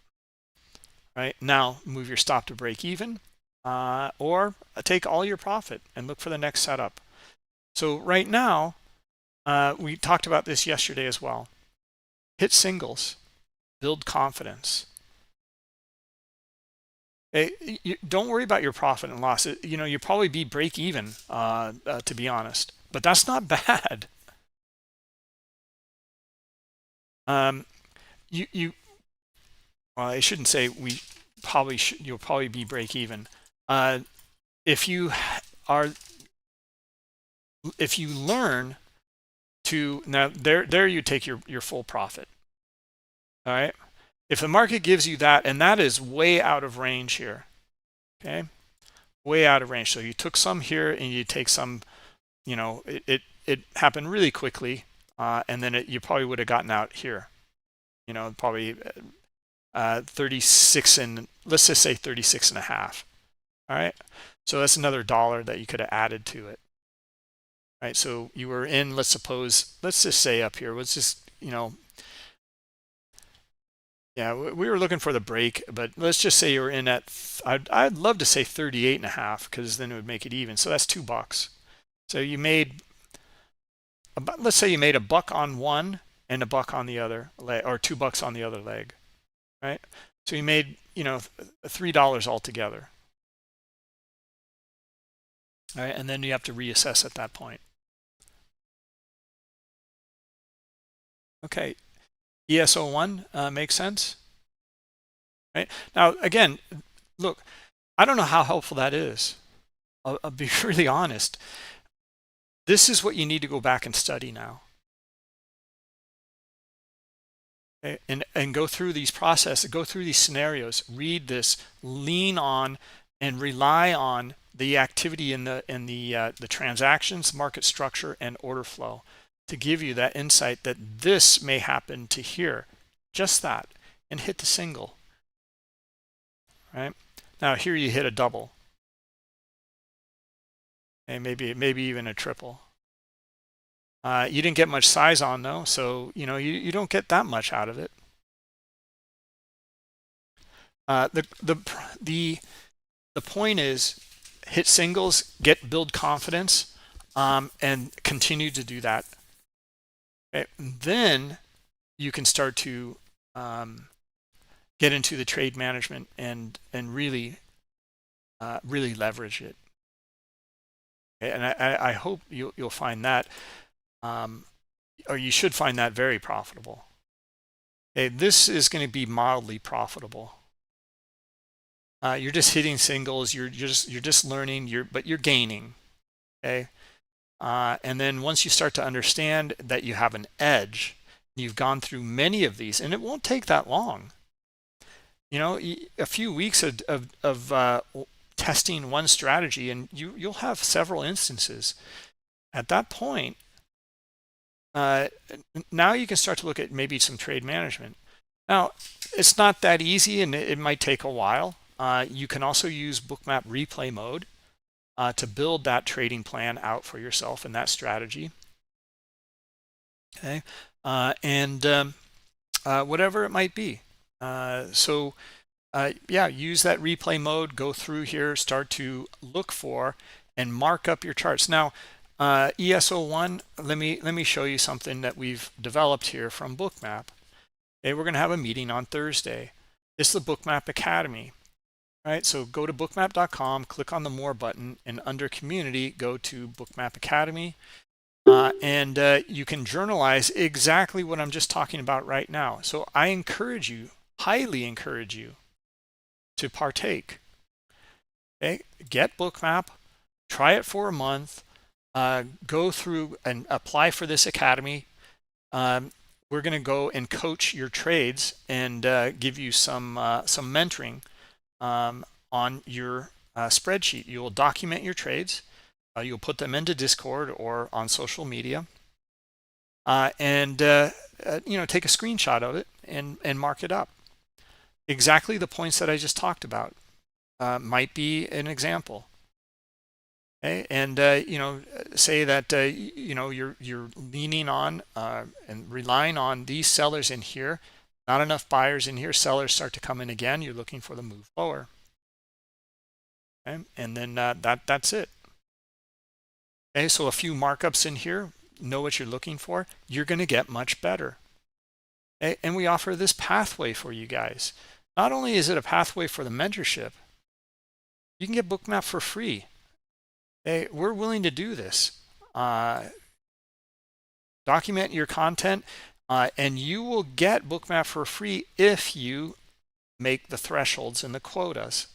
Right, now move your stop to break even, or take all your profit and look for the next setup. So right now, we talked about this yesterday as well. Hit singles, build confidence. Okay, don't worry about your profit and loss. You probably be break even, to be honest, but that's not bad. You well, I shouldn't say we probably should. You'll probably be break even. If you are, if you learn to, now there you take your full profit. All right. If the market gives you that, and that is way out of range here, okay, way out of range. So you took some here and you take some, you know, it happened really quickly, and then you probably would have gotten out here, you know, probably 36 and let's just say 36 and a half. All right. So that's another $1 that you could have added to it. All right. So you were in, let's just say up here, let's just, you know, yeah, we were looking for the break, but let's just say you were in at, I'd love to say 38 and a half, because then it would make it even. So that's $2. So you made about, let's say you made $1 on one and $1 on the other leg, or $2 on the other leg, right? So you made, you know, $3 altogether. All right, and then you have to reassess at that point. Okay, ESO1 makes sense, right? Now, again, look, I don't know how helpful that is. I'll be really honest. This is what you need to go back and study now. Okay? And go through these processes, go through these scenarios, read this, lean on and rely on the activity in the transactions, market structure, and order flow to give you that insight that this may happen to here, just that, and hit the single. Right now, here you hit a double, and maybe even a triple. You didn't get much size on though, so you know you don't get that much out of it. The point is hit singles, build confidence, and continue to do that. Okay. Then you can start to get into the trade management and really leverage it. Okay. And I hope you'll find that, or you should find that very profitable. Okay, this is going to be mildly profitable. You're just hitting singles. You're just learning. But you're gaining. Okay, and then once you start to understand that you have an edge, you've gone through many of these, and it won't take that long. You know, a few weeks of testing one strategy, and you'll have several instances. At that point, now you can start to look at maybe some trade management. Now, it's not that easy, and it might take a while. You can also use Bookmap replay mode to build that trading plan out for yourself and that strategy. Okay, and whatever it might be. So yeah, use that replay mode, go through here, start to look for and mark up your charts. Now, ESO1, let me show you something that we've developed here from Bookmap. Okay, we're going to have a meeting on Thursday. It's the Bookmap Academy. All right, so go to bookmap.com, click on the More button, and under Community, go to Bookmap Academy. And you can journalize exactly what I'm just talking about right now. So I encourage you, highly encourage you, to partake. Okay, get Bookmap, try it for a month, go through and apply for this academy. We're going to go and coach your trades and give you some mentoring on your spreadsheet. You will document your trades. You'll put them into Discord or on social media, and you know, take a screenshot of it and mark it up. Exactly the points that I just talked about might be an example. Okay, and you know, say that you know, you're leaning on and relying on these sellers in here. Not enough buyers in here. Sellers start to come in again. You're looking for the move lower. Okay, and then that's it. Okay, so a few markups in here. Know what you're looking for. You're going to get much better. Okay, and we offer this pathway for you guys. Not only is it a pathway for the mentorship, you can get Bookmap for free. Okay, we're willing to do this. Document your content. And you will get Bookmap for free if you make the thresholds and the quotas.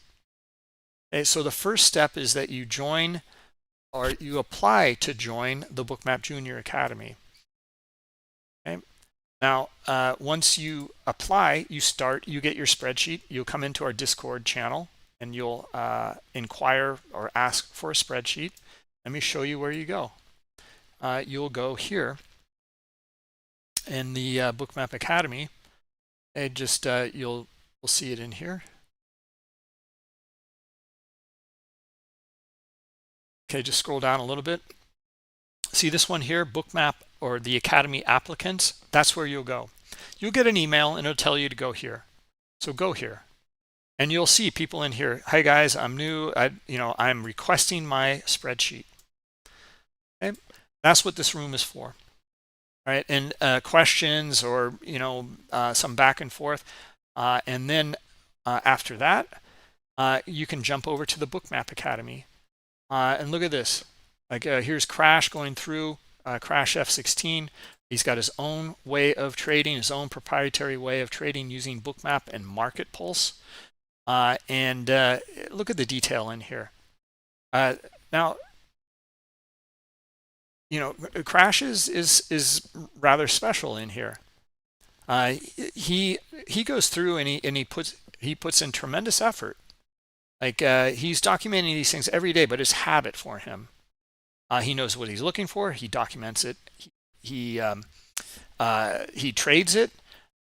Okay, so the first step is that you join, or you apply to join, the Bookmap Junior Academy. Okay. Now, once you apply, you get your spreadsheet. You'll come into our Discord channel and you'll inquire or ask for a spreadsheet. Let me show you where you go. You'll go here in the Bookmap Academy, and just we'll see it in here. Okay, just scroll down a little bit. See this one here, Bookmap or the Academy applicants? That's where you'll go. You'll get an email and it'll tell you to go here. So go here. And you'll see people in here. Hi guys, I'm new. I'm requesting my spreadsheet. Okay, that's what this room is for. All right, and questions or some back and forth, and then after that, you can jump over to the Bookmap Academy. And look at this. Like here's Crash going through Crash F16. He's got his own way of trading, his own proprietary way of trading using Bookmap and Market Pulse. And look at the detail in here. Now, Crash is rather special in here. He goes through and he puts in tremendous effort. Like he's documenting these things every day, but it's habit for him. He knows what he's looking for. He documents it. He trades it,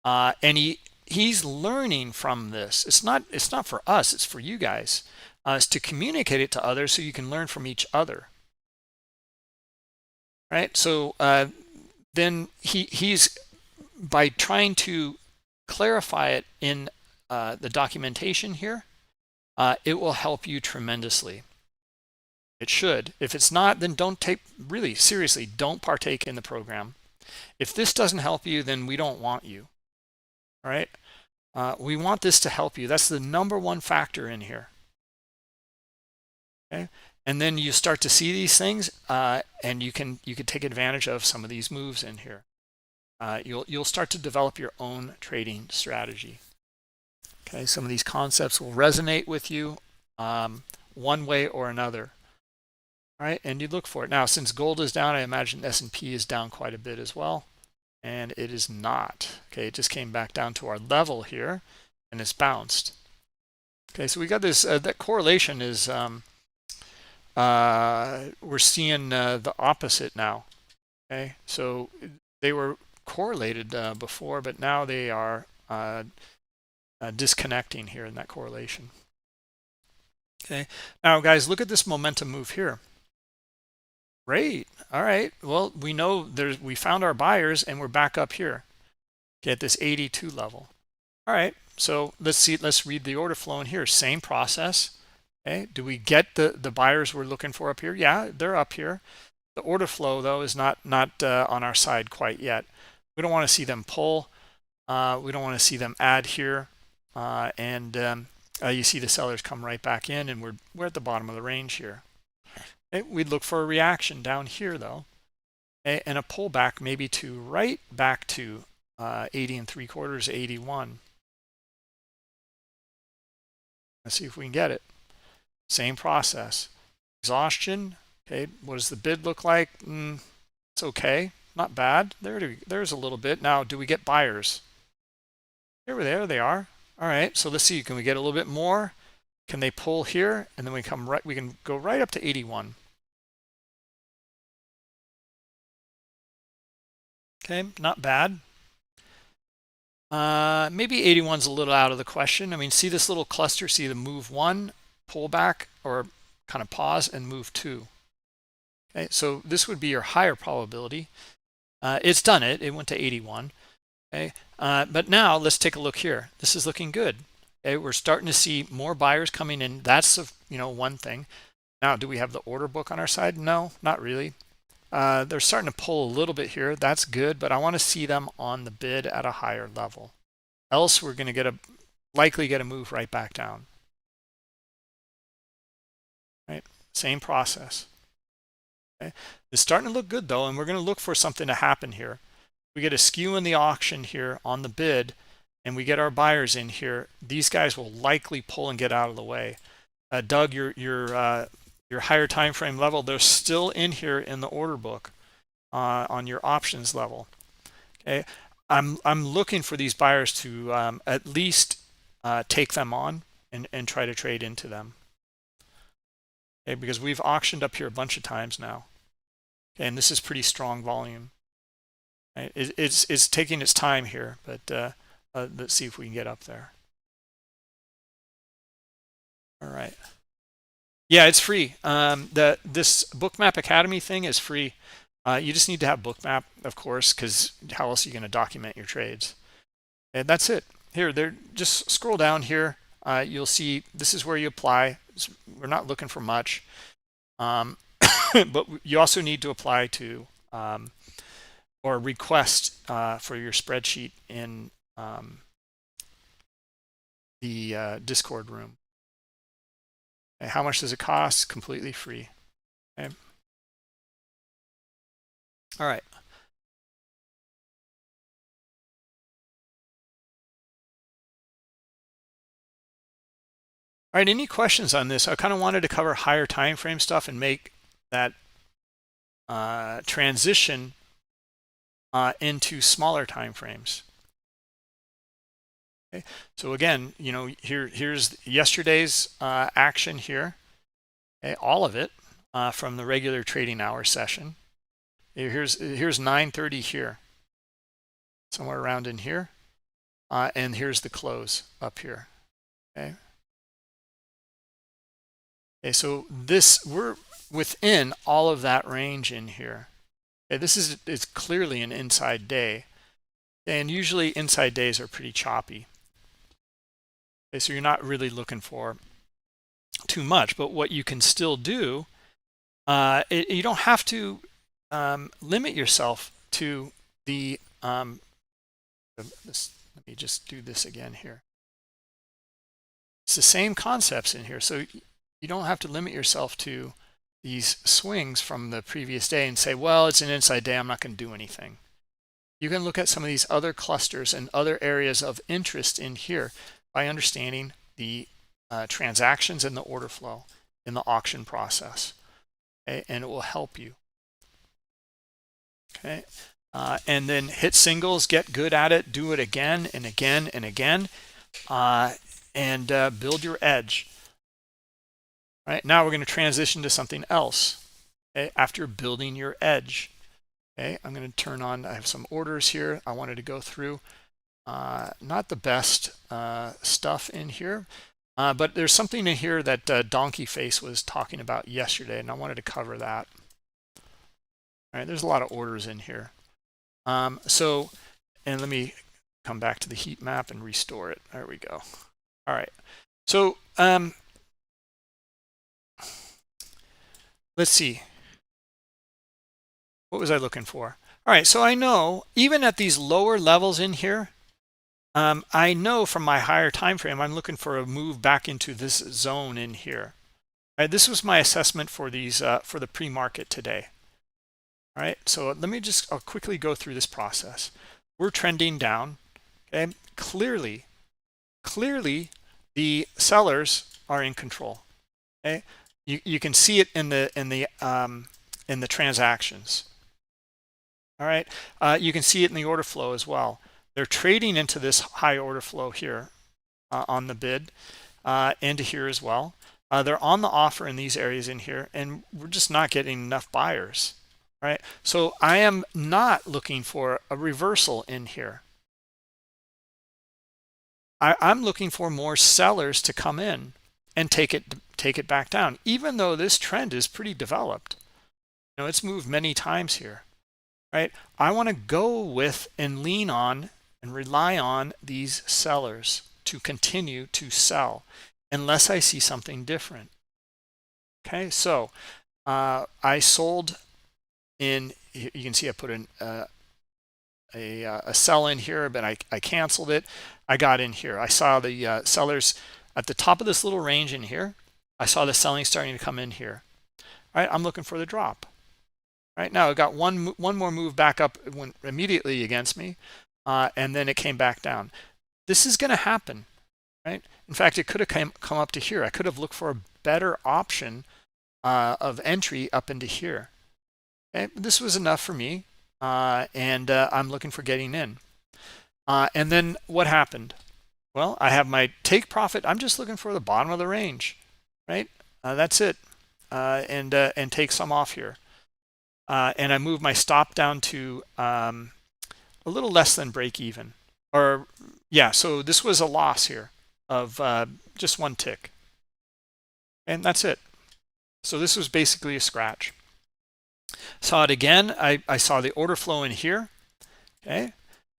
and he's learning from this. It's not for us. It's for you guys. It's to communicate it to others so you can learn from each other. Right. So then he's by trying to clarify it in the documentation here. It will help you tremendously. It should. If it's not, then really seriously, don't partake in the program. If this doesn't help you, then we don't want you. All right. We want this to help you. That's the #1 factor in here. Okay. And then you start to see these things, and you can take advantage of some of these moves in here. You'll start to develop your own trading strategy. Okay, some of these concepts will resonate with you one way or another. All right, and you look for it. Now, since gold is down, I imagine S&P is down quite a bit as well, and it is not. Okay, it just came back down to our level here, and it's bounced. Okay, so we got this. That correlation is we're seeing the opposite now. Okay, so they were correlated before, but now they are disconnecting here in that correlation. Okay, now guys, look at this momentum move here. Great. All right, well, we know we found our buyers and we're back up here, okay, at this 82 level. All right, so let's read the order flow in here. Same process. Okay, do we get the buyers we're looking for up here? Yeah, they're up here. The order flow though is not on our side quite yet. We don't want to see them pull. We don't want to see them add here. You see the sellers come right back in, and we're at the bottom of the range here. Okay, we'd look for a reaction down here though, okay, and a pullback maybe to right back to 80 3/4, 81. Let's see if we can get it. Same process. Exhaustion. Okay, what does the bid look like? It's okay, not bad. There's a little bit. Now, do we get buyers? There they are. All right, so let's see. Can we get a little bit more? Can they pull here? And then we can go right up to 81. Okay, not bad. Maybe 81's a little out of the question. I mean, see this little cluster, see the move 1, pull back, or kind of pause and move 2. Okay, so this would be your higher probability. It's done it. It went to 81. Okay, but now let's take a look here. This is looking good. Okay, we're starting to see more buyers coming in. That's one thing. Now, do we have the order book on our side? No, not really. They're starting to pull a little bit here. That's good, but I want to see them on the bid at a higher level. Else we're going to likely get a move right back down. Right, same process. Okay, it's starting to look good though, and we're going to look for something to happen here. we get a skew in the auction here on the bid, and we get our buyers in here, these guys will likely pull and get out of the way. Doug, your higher time frame level, they're still in here in the order book on your options level. Okay, I'm looking for these buyers to at least take them on and try to trade into them. Okay, because we've auctioned up here a bunch of times now. Okay, and this is pretty strong volume. Right? It's taking its time here, but let's see if we can get up there. All right. Yeah, it's free. This Bookmap Academy thing is free. You just need to have Bookmap, of course, because how else are you going to document your trades? And that's it. Here, just scroll down here. You'll see this is where you apply. We're not looking for much, but you also need to apply to or request for your spreadsheet in the Discord room. Okay, how much does it cost? Completely free. Okay. All right. All right, any questions on this? I kind of wanted to cover higher time frame stuff and make that transition into smaller time frames. Okay, so again, you know, here's yesterday's action here. Okay, all of it from the regular trading hour session. Here's 9:30 here, somewhere around in here, and here's the close up here. Okay. Okay, so we're within all of that range in here. Okay, this is clearly an inside day, and usually inside days are pretty choppy. Okay, so you're not really looking for too much, but what you can still do, you don't have to limit yourself to the let me just do this again here. It's the same concepts in here, so you don't have to limit yourself to these swings from the previous day and say, well, it's an inside day, I'm not going to do anything. You can look at some of these other clusters and other areas of interest in here by understanding the transactions and the order flow in the auction process. Okay, and it will help you. Okay, and then hit singles, get good at it, do it again and again and again, and build your edge. All right, now we're going to transition to something else. Okay, after building your edge. Okay, I'm going to turn on, I have some orders here I wanted to go through. Not the best stuff in here, but there's something in here that Donkey Face was talking about yesterday, and I wanted to cover that. All right, there's a lot of orders in here. And let me come back to the heat map and restore it. There we go. All right, so let's see. What was I looking for? All right, so I know even at these lower levels in here, I know from my higher time frame, I'm looking for a move back into this zone in here. All right, this was my assessment for these for the pre-market today. All right, so let me I'll quickly go through this process. We're trending down. Okay, clearly the sellers are in control. Okay, you can see it in the transactions. All right, you can see it in the order flow as well. They're trading into this high order flow here on the bid, into here as well. They're on the offer in these areas in here, and we're just not getting enough buyers. Right, so I am not looking for a reversal in here. I'm looking for more sellers to come in and take it back down, even though this trend is pretty developed. You know, it's moved many times here. Right, I want to go with and lean on and rely on these sellers to continue to sell unless I see something different. Okay, so I sold in, you can see I put in a sell in here, but I canceled it. I got in here. I saw the sellers at the top of this little range in here. I saw the selling starting to come in here. All right, I'm looking for the drop. Right now, it got one more move back up. It went immediately against me, and then it came back down. This is going to happen, right? In fact, it could have come up to here. I could have looked for a better option of entry up into here. Okay, this was enough for me, and I'm looking for getting in. And then what happened? Well, I have my take profit. I'm just looking for the bottom of the range, right? That's it, and take some off here. And I move my stop down to a little less than break even. Or yeah, so this was a loss here of just one tick. And that's it. So this was basically a scratch. Saw it again. I saw the order flow in here. Okay.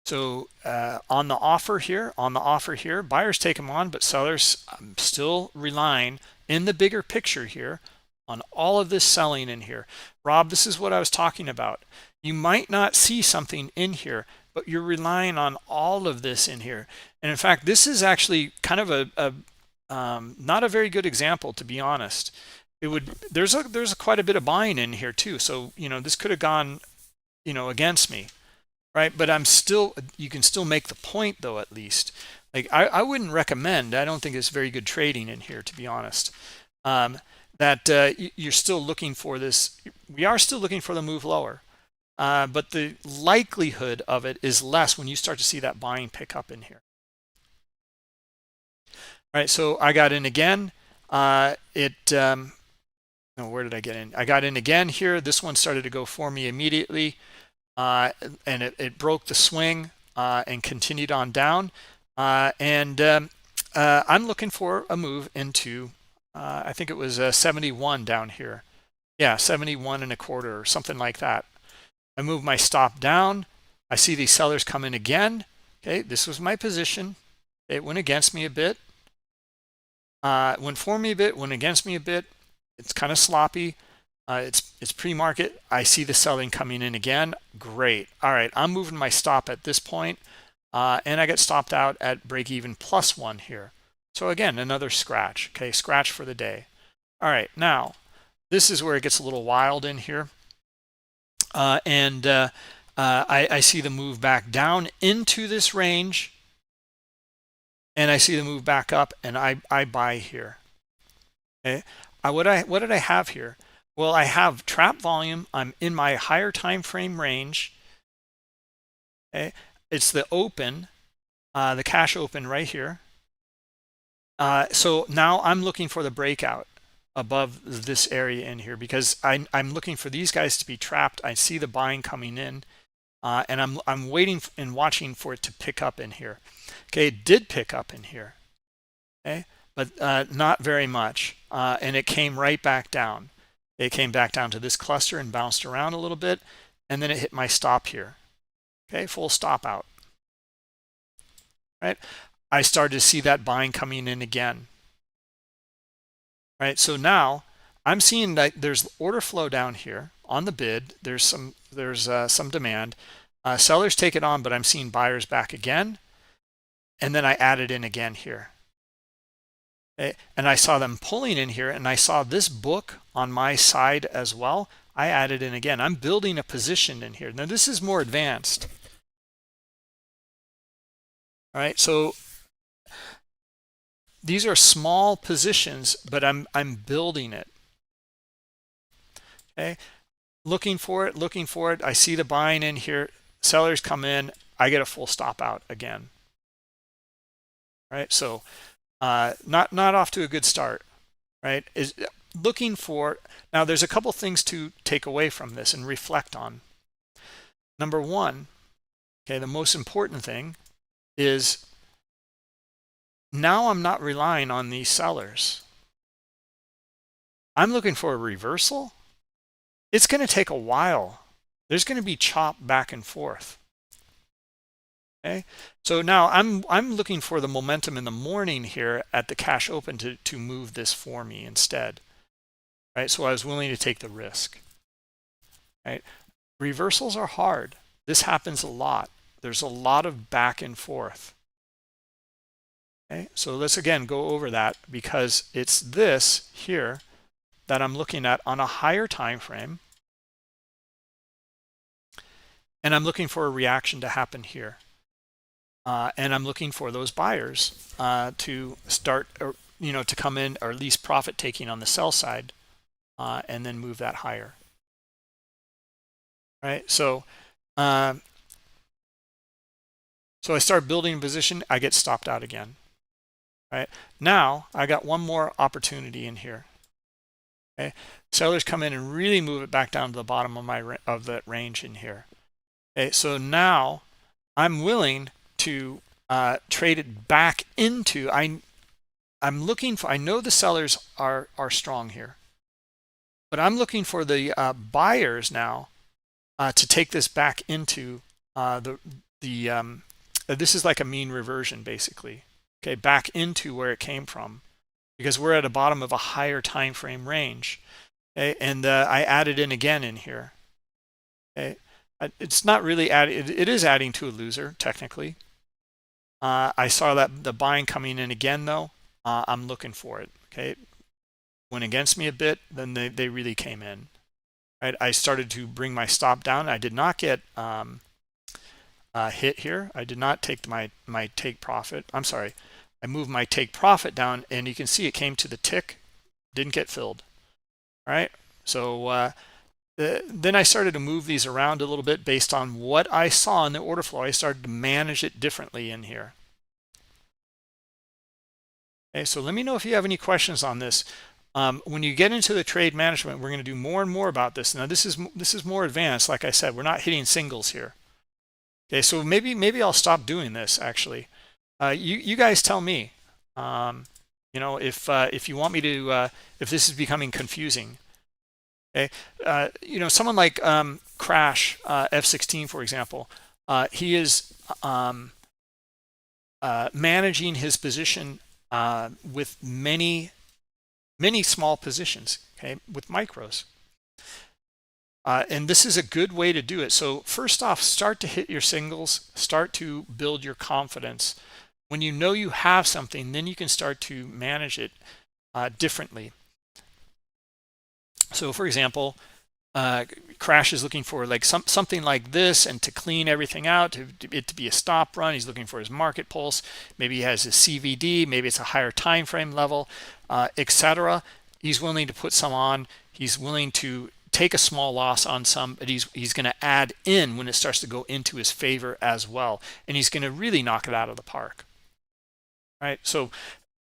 So on the offer here, buyers take them on, but sellers, I'm still relying in the bigger picture here on all of this selling in here. Rob, this is what I was talking about. You might not see something in here, but you're relying on all of this in here. And in fact, this is actually kind of a not a very good example, to be honest. There's quite a bit of buying in here too. So, this could have gone, against me. Right, but you can still make the point though, at least. Like I wouldn't recommend, I don't think it's very good trading in here, to be honest. That you're still looking for this. We are still looking for the move lower, but the likelihood of it is less when you start to see that buying pick up in here. All right, so I got in again. No, where did I get in? I got in again here. This one started to go for me immediately. And it broke the swing and continued on down. I'm looking for a move into, I think it was 71 down here. Yeah, 71 and a quarter or something like that. I move my stop down. I see these sellers come in again. Okay, this was my position. It went against me a bit. Went for me a bit, went against me a bit. It's kind of sloppy. It's pre-market. I see the selling coming in again. Great. All right, I'm moving my stop at this point, and I get stopped out at break even +1 here. So again, another scratch. Okay, scratch for the day. All right, now this is where it gets a little wild in here, I see the move back down into this range, and I see the move back up, and I buy here. Okay, what did I have here? Well, I have trap volume. I'm in my higher time frame range. Okay, it's the open, the cash open right here. So now I'm looking for the breakout above this area in here, because I'm looking for these guys to be trapped. I see the buying coming in, and I'm waiting and watching for it to pick up in here. Okay, it did pick up in here. Okay, but not very much, and it came right back down. It came back down to this cluster and bounced around a little bit, and then it hit my stop here. Okay, full stop out. Right, I started to see that buying coming in again. Right, so now I'm seeing that there's order flow down here on the bid. There's some demand. Sellers take it on, but I'm seeing buyers back again, and then I added in again here. And I saw them pulling in here, and I saw this book on my side as well. I added in again. I'm building a position in here. Now this is more advanced. All right, so these are small positions, but I'm building it. Okay, looking for it. I see the buying in here. Sellers come in. I get a full stop out again. Right, so not off to a good start. Right, is looking for. Now there's a couple things to take away from this and reflect on. Number one, okay, the most important thing is now I'm not relying on these sellers. I'm looking for a reversal. It's going to take a while. There's going to be chop back and forth. Okay, so now I'm looking for the momentum in the morning here at the cash open to move this for me instead. Right, so I was willing to take the risk. Right, reversals are hard. This happens a lot. There's a lot of back and forth. Okay, so let's again go over that, because it's this here that I'm looking at on a higher time frame. and I'm looking for a reaction to happen here. And I'm looking for those buyers to start, or, to come in, or at least profit taking on the sell side, and then move that higher. Right. So I start building a position. I get stopped out again. Right. Now I got one more opportunity in here. Okay. Sellers come in and really move it back down to the bottom of that range in here. Okay. So now I'm willing to trade it back into. I'm looking for. I know the sellers are strong here, but I'm looking for the buyers now to take this back into this is like a mean reversion basically. Okay, back into where it came from, because we're at the bottom of a higher time frame range. Okay, and I added in again in here. Okay, it's not really adding. It is adding to a loser technically. I saw that the buying coming in again though. I'm looking for it. Okay, went against me a bit, then they really came in. Right, I started to bring my stop down. I did not get hit here. I did not take my take profit. I'm sorry. I moved my take profit down, and you can see it came to the tick, didn't get filled. All right. So then I started to move these around a little bit based on what I saw in the order flow. I started to manage it differently in here. Okay, so let me know if you have any questions on this. When you get into the trade management, we're going to do more and more about this. Now this is more advanced. Like I said, we're not hitting singles here. Okay, so maybe I'll stop doing this actually. You guys tell me. If you want me to, if this is becoming confusing. Okay, someone like Crash F16, for example, he is managing his position with many small positions, okay, with micros. And this is a good way to do it. So first off, start to hit your singles, start to build your confidence. When you know you have something, then you can start to manage it differently. So for example, Crash is looking for like something like this, and to clean everything out, it to be a stop run. He's looking for his market pulse. Maybe he has a CVD, maybe it's a higher time frame level, etc. He's willing to put some on. He's willing to take a small loss on some, but he's going to add in when it starts to go into his favor as well, and he's going to really knock it out of the park. Right. So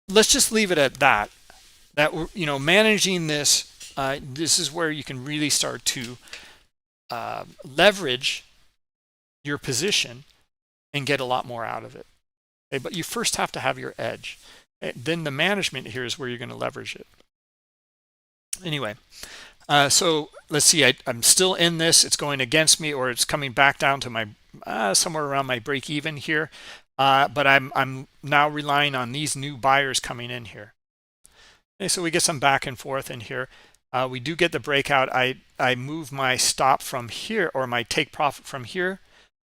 let's just leave it at that. That we're managing this. This is where you can really start to leverage your position and get a lot more out of it. Okay, but you first have to have your edge. Then the management here is where you're going to leverage it. Anyway, so let's see. I'm still in this. It's going against me, or it's coming back down to my somewhere around my break even here. But I'm now relying on these new buyers coming in here. Okay, so we get some back and forth in here. We do get the breakout. I move my stop from here, or my take profit from here.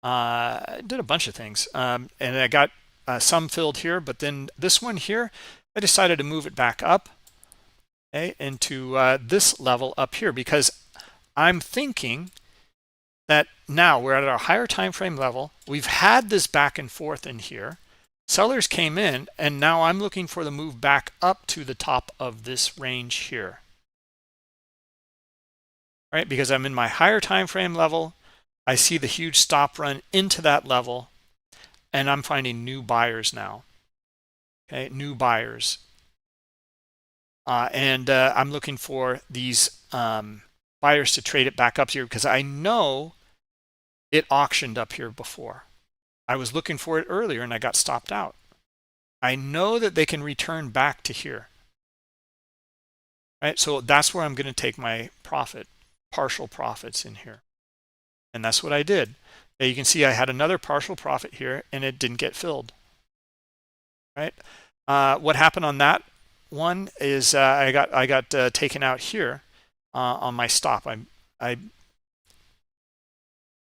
I did a bunch of things, and I got some filled here, but then this one here, I decided to move it back up, okay, into this level up here, because I'm thinking that now we're at our higher time frame level. We've had this back and forth in here. Sellers came in, and now I'm looking for the move back up to the top of this range here. Right, because I'm in my higher time frame level. I see the huge stop run into that level, and I'm finding new buyers now. Okay, new buyers. And I'm looking for these buyers to trade it back up here, because I know it auctioned up here before. I was looking for it earlier and I got stopped out. I know that they can return back to here. Right, so that's where I'm going to take my profit, partial profits in here. And that's what I did. Now you can see I had another partial profit here, and it didn't get filled. Right, what happened on that one is I got taken out here on my stop. Boy,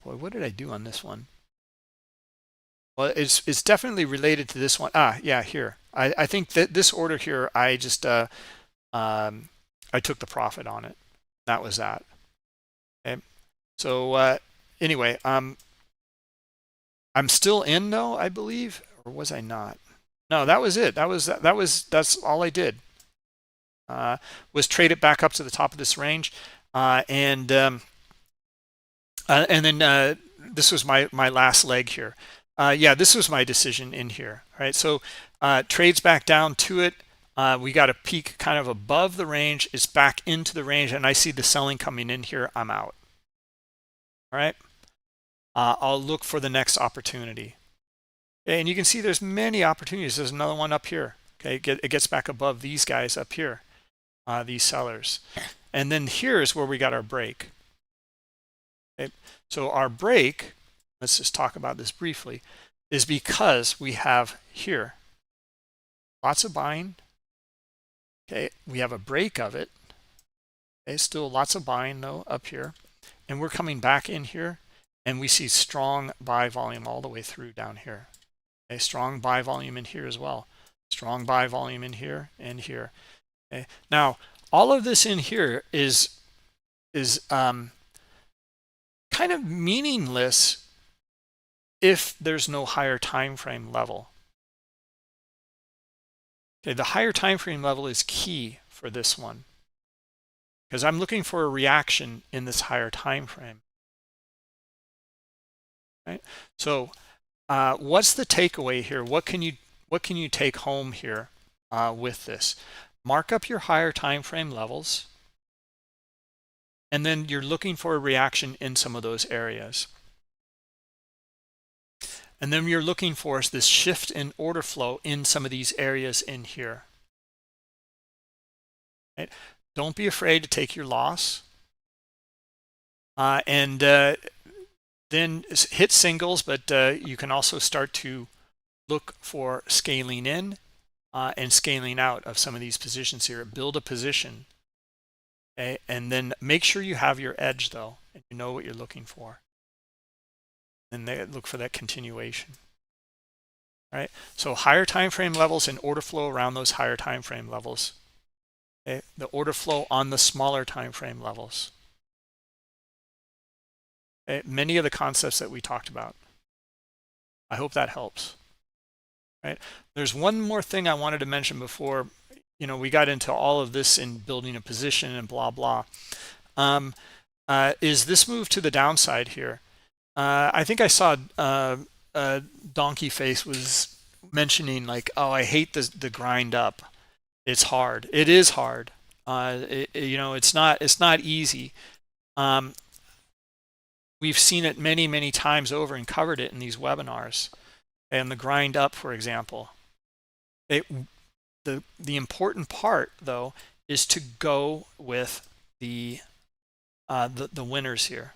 what did I do on this one? Well, it's definitely related to this one. Yeah, here. I think that this order here, I just I took the profit on it. That was that. Okay, so anyway, I'm still in though, I believe, or was I not? No, that was it. That's all I did. Was trade it back up to the top of this range, and then this was my last leg here. Yeah, this was my decision in here. All right, so trades back down to it. We got a peak kind of above the range. It's back into the range, and I see the selling coming in here. I'm out. All right. I'll look for the next opportunity. Okay, and you can see there's many opportunities. There's another one up here. Okay, it gets back above these guys up here, these sellers. And then here's where we got our break. Okay, so our break, let's just talk about this briefly, is because we have here lots of buying. Okay, we have a break of it. Okay, still lots of buying though up here. And we're coming back in here, and we see strong buy volume all the way through down here. A strong buy volume in here as well. Strong buy volume in here and here. Okay. Now, all of this in here is kind of meaningless if there's no higher time frame level. Okay, the higher time frame level is key for this one, because I'm looking for a reaction in this higher time frame. Right? So what's the takeaway here? What can you take home here with this? Mark up your higher time frame levels, and then you're looking for a reaction in some of those areas. And then you're looking for this shift in order flow in some of these areas in here. Right? Don't be afraid to take your loss. And then hit singles, but you can also start to look for scaling in and scaling out of some of these positions here. Build a position. Okay? And then make sure you have your edge though, and you know what you're looking for. And they look for that continuation. All right, so higher time frame levels and order flow around those higher time frame levels. Okay? The order flow on the smaller time frame levels. Okay? Many of the concepts that we talked about. I hope that helps. Right? There's one more thing I wanted to mention before we got into all of this in building a position and blah blah. Is this move to the downside here? I think I saw Donkey Face was mentioning like, oh, I hate the grind up. It's hard. It is hard. It's not easy. We've seen it many times over and covered it in these webinars. And the grind up, for example. The important part though is to go with the winners here.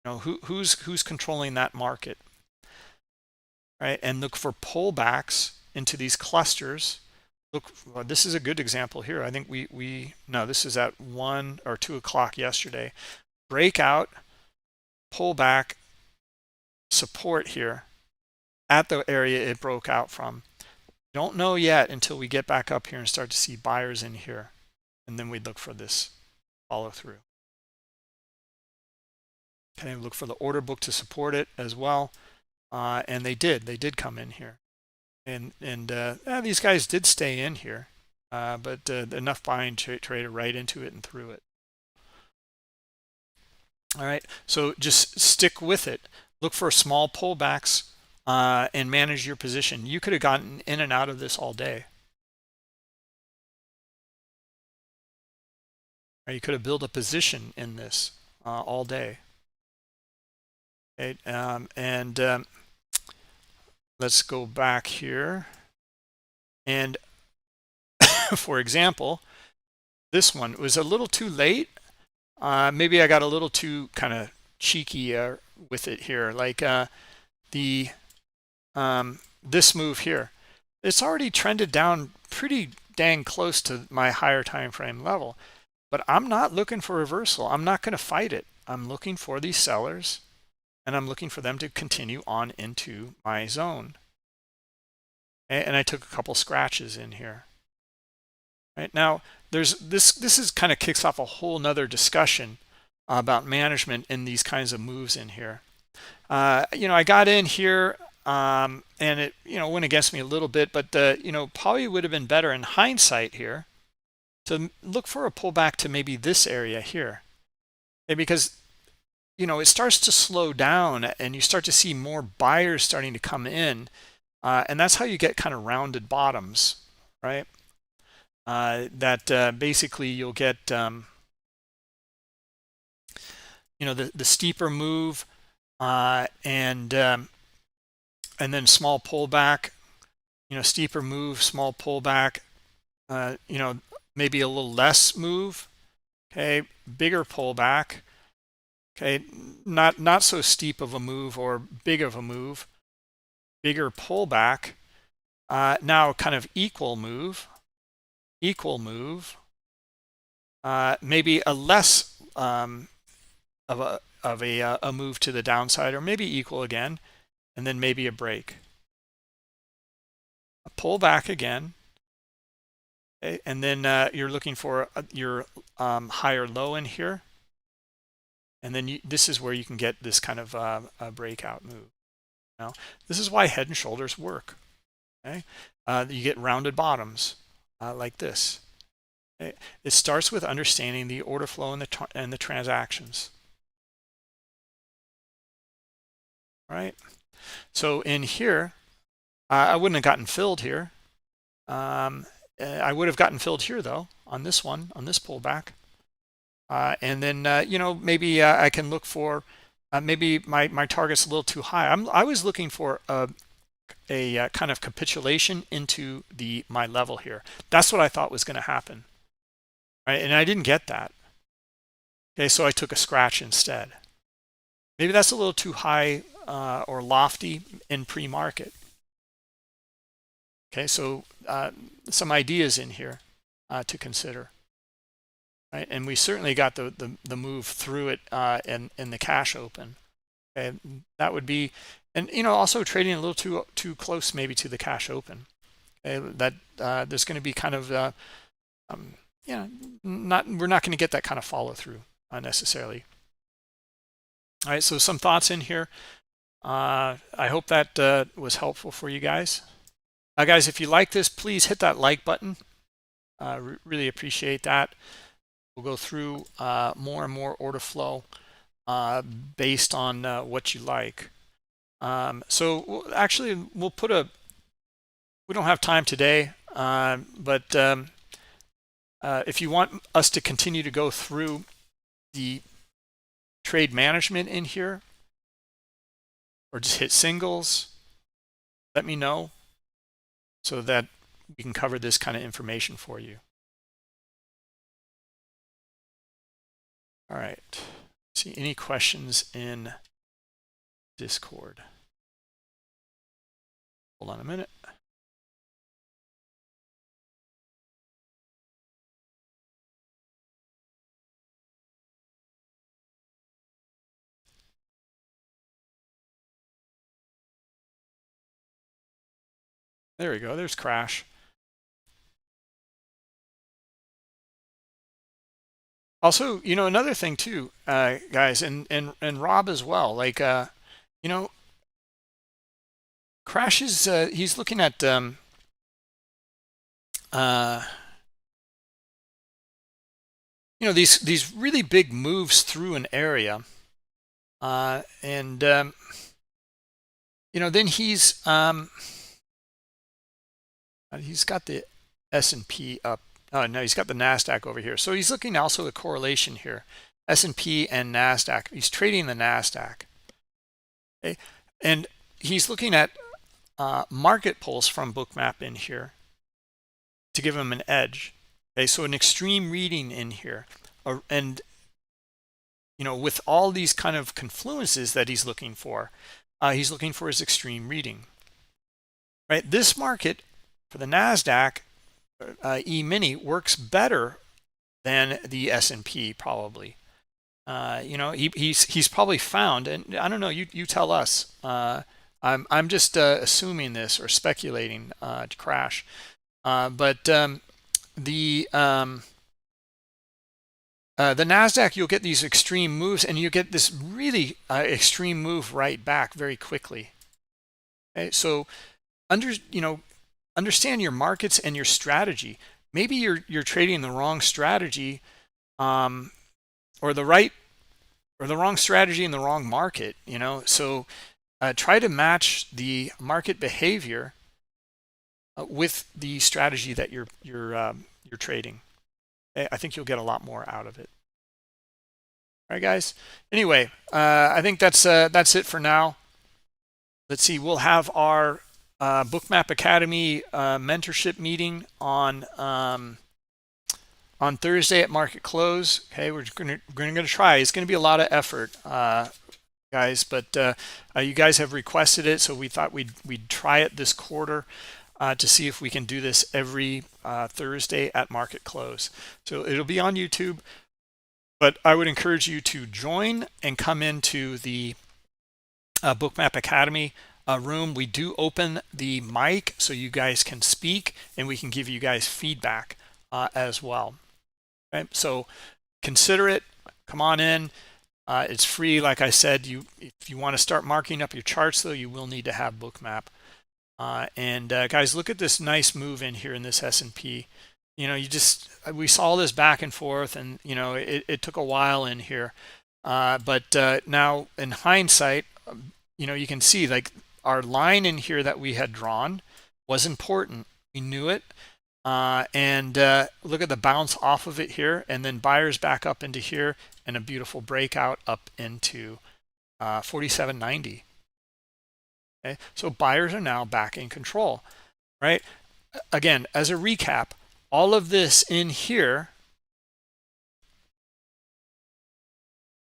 Who's controlling that market, right? And look for pullbacks into these clusters. Look, well, this is a good example here. I think this is at 1 or 2 o'clock yesterday. Breakout, pullback, support here at the area it broke out from. Don't know yet until we get back up here and start to see buyers in here, and then we'd look for this follow through. Okay, look for the order book to support it as well, and they did come in here, and these guys did stay in here, but enough buying traded right into it and through it. All right, so just stick with it. Look for small pullbacks and manage your position. You could have gotten in and out of this all day. Or you could have built a position in this all day. Okay, let's go back here. And for example, this one was a little too late. Maybe I got a little too kind of cheeky with it here. Like this move here, it's already trended down pretty dang close to my higher time frame level, but I'm not looking for reversal. I'm not going to fight it. I'm looking for these sellers, and I'm looking for them to continue on into my zone. And I took a couple scratches in here. Right now, there's this is kind of kicks off a whole nother discussion about management in these kinds of moves in here. I got in here, and it, went against me a little bit, but, probably would have been better in hindsight here to look for a pullback to maybe this area here. Okay, because, it starts to slow down and you start to see more buyers starting to come in. And that's how you get kind of rounded bottoms, right? That basically you'll get, the steeper move, and then small pullback, steeper move, small pullback, maybe a little less move, okay, bigger pullback, okay, not so steep of a move or big of a move, bigger pullback, now kind of equal move, maybe a less of a move to the downside, or maybe equal again, and then maybe a break, a pullback again, okay, and then you're looking for your higher low in here, and then this is where you can get this kind of a breakout move. Now, this is why head and shoulders work. Okay, you get rounded bottoms like this. Okay? It starts with understanding the order flow and the transactions. All right. So in here, I wouldn't have gotten filled here. I would have gotten filled here though on this one, on this pullback. And then maybe I can look for maybe my target's a little too high. I was looking for a kind of capitulation into my level here. That's what I thought was going to happen, right? And I didn't get that. Okay, so I took a scratch instead. Maybe that's a little too high or lofty in pre-market. Okay, so some ideas in here to consider. Right, and we certainly got the move through it in the cash open. Okay, that would be, and also trading a little too close maybe to the cash open. Okay, that there's going to be kind of we're not going to get that kind of follow through necessarily. All right, so some thoughts in here. I hope that was helpful for you guys. Guys, if you like this, please hit that like button. Really appreciate that. We'll go through more and more order flow based on what you like. So actually, we'll put we don't have time today, but if you want us to continue to go through the trade management in here, or just hit singles, let me know so that we can cover this kind of information for you. All right. See any questions in Discord? Hold on a minute. There we go. There's crash. Also, another thing too, guys, and Rob as well. Like, crash is he's looking at these really big moves through an area, and then he's got the S&P up. Oh no, he's got the Nasdaq over here. So he's looking also at correlation here, S&P and Nasdaq. He's trading the Nasdaq. Okay, and he's looking at market pulse from Bookmap in here to give him an edge. Okay, so an extreme reading in here, and with all these kind of confluences that he's looking for his extreme reading. Right, this market for the Nasdaq E-mini works better than the S&P probably. He's probably found, and I don't know. You tell us. I'm just assuming this or speculating to crash, but The NASDAQ, you'll get these extreme moves, and you get this really extreme move right back very quickly. Okay, so understand your markets and your strategy. Maybe you're trading the wrong strategy, or the wrong strategy in the wrong market. So try to match the market behavior with the strategy that you're trading. I think you'll get a lot more out of it. All right, guys. Anyway, I think that's it for now. Let's see. We'll have our Bookmap Academy mentorship meeting on Thursday at market close. Okay, we're going to try. It's going to be a lot of effort, guys, but you guys have requested it, so we thought we'd try it this quarter to see if we can do this every Thursday at market close. So it'll be on YouTube, but I would encourage you to join and come into the Bookmap Academy room. We do open the mic so you guys can speak, and we can give you guys feedback as well. Okay, so consider it. Come on in. It's free. Like I said, if you want to start marking up your charts, though, you will need to have Bookmap. Guys, look at this nice move in here in this S&P. We saw this back and forth, and it took a while in here, but now in hindsight, you can see like our line in here that we had drawn was important. We knew it, and look at the bounce off of it here, and then buyers back up into here, and a beautiful breakout up into 47.90. Okay, so buyers are now back in control, right? Again, as a recap, all of this in here,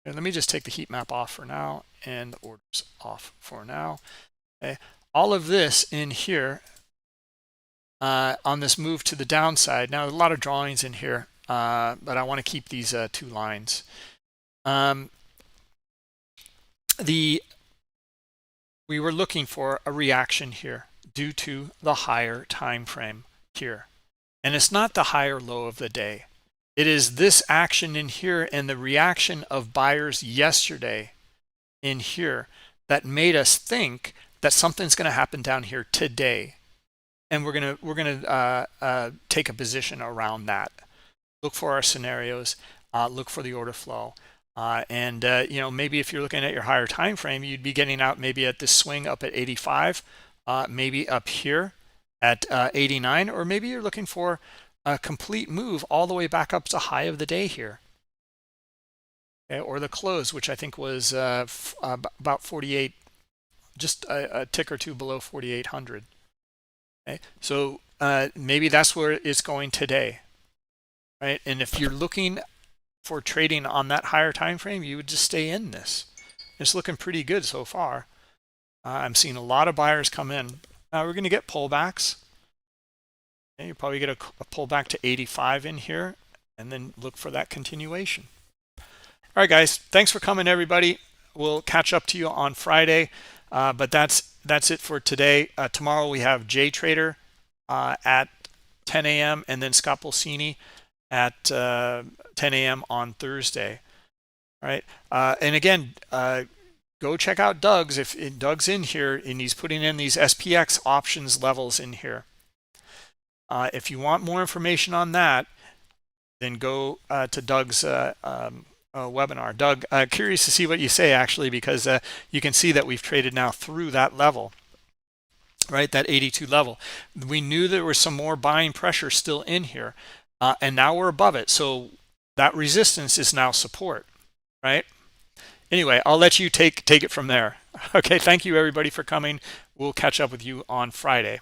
and let me just take the heat map off for now and the orders off for now. Okay, all of this in here on this move to the downside. Now, a lot of drawings in here, but I want to keep these two lines. We were looking for a reaction here due to the higher time frame here. And it's not the higher low of the day. It is this action in here and the reaction of buyers yesterday in here that made us think that something's going to happen down here today. And we're gonna take a position around that. Look for our scenarios, look for the order flow. Maybe if you're looking at your higher time frame, you'd be getting out maybe at this swing up at 85, maybe up here at 89, or maybe you're looking for a complete move all the way back up to high of the day here. Okay, or the close, which I think was about 48, just a tick or two below 4,800. Okay, so maybe that's where it's going today, right? And if you're looking for trading on that higher time frame, you would just stay in this. It's looking pretty good so far. I'm seeing a lot of buyers come in. Now we're going to get pullbacks. Okay, you probably get a pullback to 85 in here, and then look for that continuation. All right, guys, thanks for coming, everybody. We'll catch up to you on Friday, but that's it for today. Tomorrow we have Jay Trader at 10 a.m. and then Scott Pulcini at 10 a.m. on Thursday. All right, and again, go check out Doug's. If Doug's in here and he's putting in these SPX options levels in here. If you want more information on that, then go to Doug's webinar. Doug, curious to see what you say, actually, because you can see that we've traded now through that level, right? That 82 level. We knew there was some more buying pressure still in here, and now we're above it. So that resistance is now support, right? Anyway, I'll let you take it from there. Okay, thank you, everybody, for coming. We'll catch up with you on Friday.